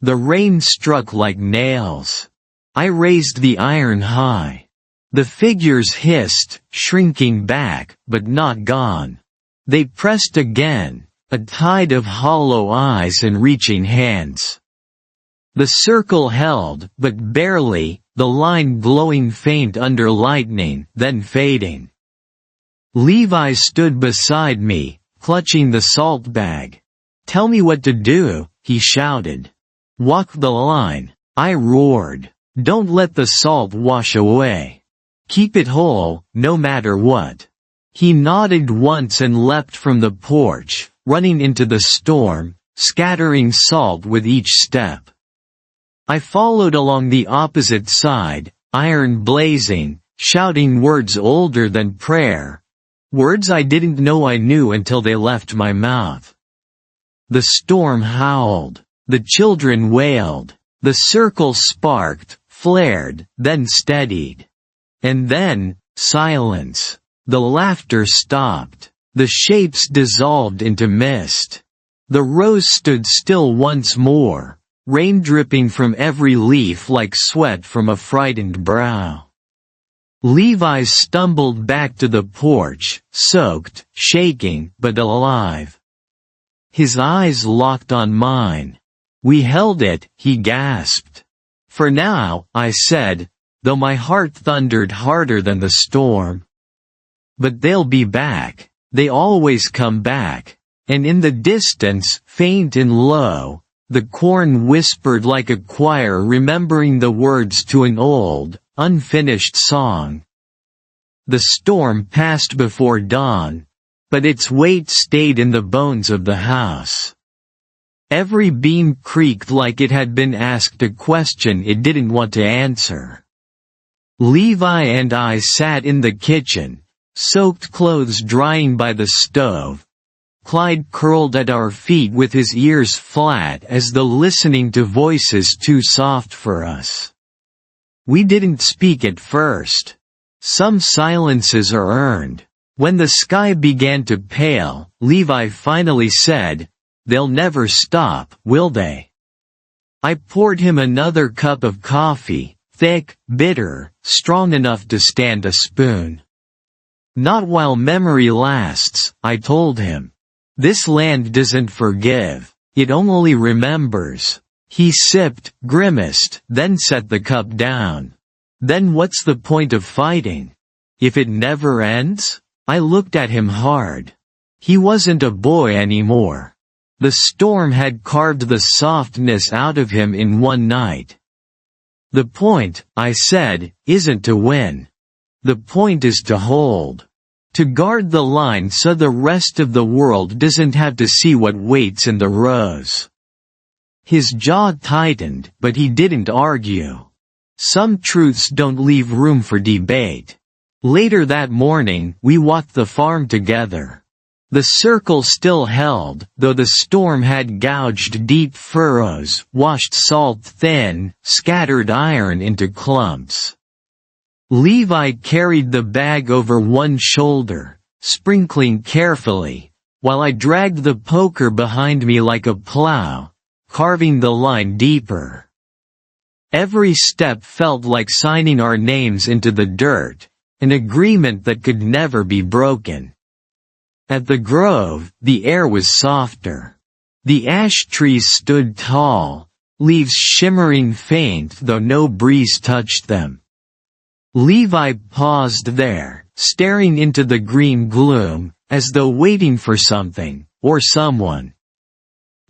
The rain struck like nails. I raised the iron high. The figures hissed, shrinking back, but not gone. They pressed again, a tide of hollow eyes and reaching hands. The circle held, but barely, the line glowing faint under lightning, then fading. Levi stood beside me, clutching the salt bag. "Tell me what to do," he shouted. "Walk the line," I roared. "Don't let the salt wash away. Keep it whole, no matter what." He nodded once and leapt from the porch, running into the storm, scattering salt with each step. I followed along the opposite side, iron blazing, shouting words older than prayer. Words I didn't know I knew until they left my mouth. The storm howled. The children wailed. The circle sparked, flared, then steadied. And then, silence. The laughter stopped. The shapes dissolved into mist. The rose stood still once more, rain dripping from every leaf like sweat from a frightened brow. Levi stumbled back to the porch, soaked, shaking, but alive. His eyes locked on mine. "We held it," he gasped. "For now," I said, though my heart thundered harder than the storm. "But they'll be back. They always come back." And in the distance, faint and low, the corn whispered like a choir remembering the words to an old, unfinished song. The storm passed before dawn, but its weight stayed in the bones of the house. Every beam creaked like it had been asked a question it didn't want to answer. Levi and I sat in the kitchen, soaked clothes drying by the stove. Clyde curled at our feet with his ears flat as though listening to voices too soft for us. We didn't speak at first. Some silences are earned. When the sky began to pale, Levi finally said, "They'll never stop, will they?" I poured him another cup of coffee, thick, bitter, strong enough to stand a spoon. "Not while memory lasts," I told him. "This land doesn't forgive. It only remembers." He sipped, grimaced, then set the cup down. "Then what's the point of fighting? If it never ends?" I looked at him hard. He wasn't a boy anymore. The storm had carved the softness out of him in one night. "The point," I said, "isn't to win. The point is to hold. To guard the line so the rest of the world doesn't have to see what waits in the rows." His jaw tightened, but he didn't argue. Some truths don't leave room for debate. Later that morning, we walked the farm together. The circle still held, though the storm had gouged deep furrows, washed salt thin, scattered iron into clumps. Levi carried the bag over one shoulder, sprinkling carefully, while I dragged the poker behind me like a plow, carving the line deeper. Every step felt like signing our names into the dirt, an agreement that could never be broken. At the grove, the air was softer. The ash trees stood tall, leaves shimmering faint though no breeze touched them. Levi paused there, staring into the green gloom, as though waiting for something, or someone.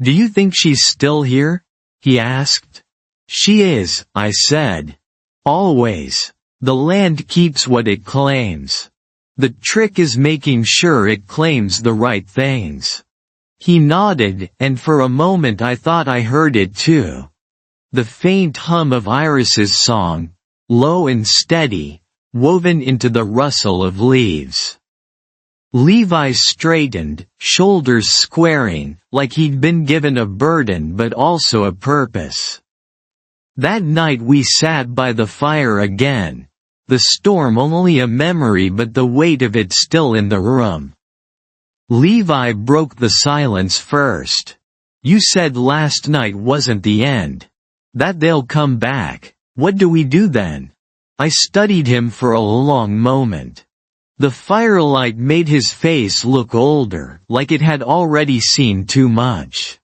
"Do you think she's still here?" he asked. "She is," I said. "Always. The land keeps what it claims. The trick is making sure it claims the right things." He nodded, and for a moment I thought I heard it too. The faint hum of Iris's song, low and steady, woven into the rustle of leaves. Levi straightened, shoulders squaring, like he'd been given a burden but also a purpose. That night we sat by the fire again. The storm only a memory but the weight of it still in the room. Levi broke the silence first. "You said last night wasn't the end. That they'll come back. What do we do then?" I studied him for a long moment. The firelight made his face look older, like it had already seen too much.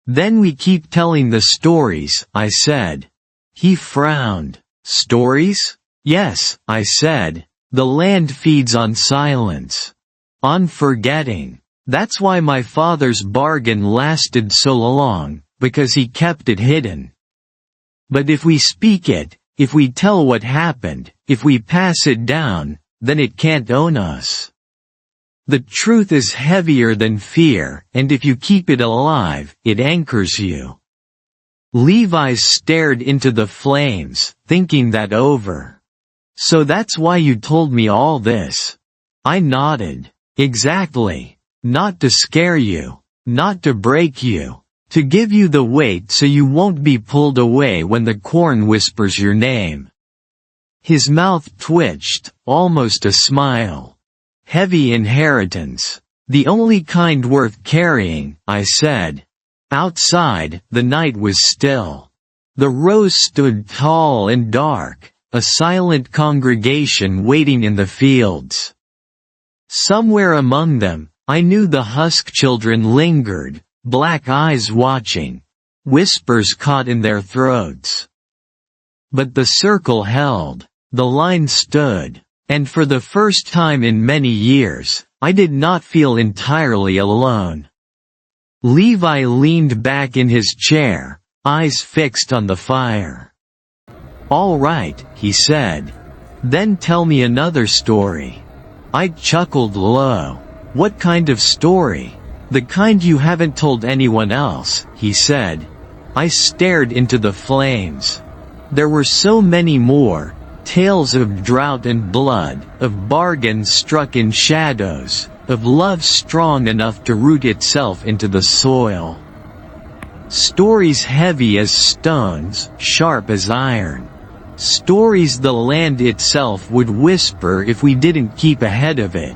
"Then we keep telling the stories," I said. He frowned. "Stories?" "Yes," I said. "The land feeds on silence. On forgetting. That's why my father's bargain lasted so long, because he kept it hidden. But if we speak it, if we tell what happened, if we pass it down, then it can't own us. The truth is heavier than fear, and if you keep it alive, it anchors you." Levi stared into the flames, thinking that over. "So that's why you told me all this?" I nodded. "Exactly. Not to scare you. Not to break you. To give you the weight so you won't be pulled away when the corn whispers your name." His mouth twitched, almost a smile. "Heavy inheritance. The only kind worth carrying," I said. Outside, the night was still. The rows stood tall and dark, a silent congregation waiting in the fields. Somewhere among them, I knew the husk children lingered, black eyes watching, whispers caught in their throats. But the circle held, the line stood, and for the first time in many years, I did not feel entirely alone. Levi leaned back in his chair, eyes fixed on the fire. "All right," he said. "Then tell me another story." I chuckled low. "What kind of story?" "The kind you haven't told anyone else," he said. I stared into the flames. There were so many more, tales of drought and blood, of bargains struck in shadows, of love strong enough to root itself into the soil. Stories heavy as stones, sharp as iron. Stories the land itself would whisper if we didn't keep ahead of it.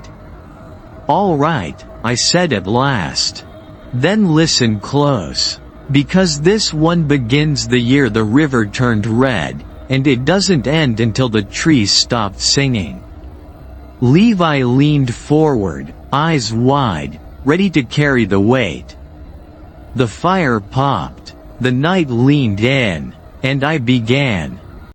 "All right," I said at last. "Then listen close. Because this one begins the year the river turned red, and it doesn't end until the trees stopped singing." Levi leaned forward, eyes wide, ready to carry the weight. The fire popped, the night leaned in, and I began.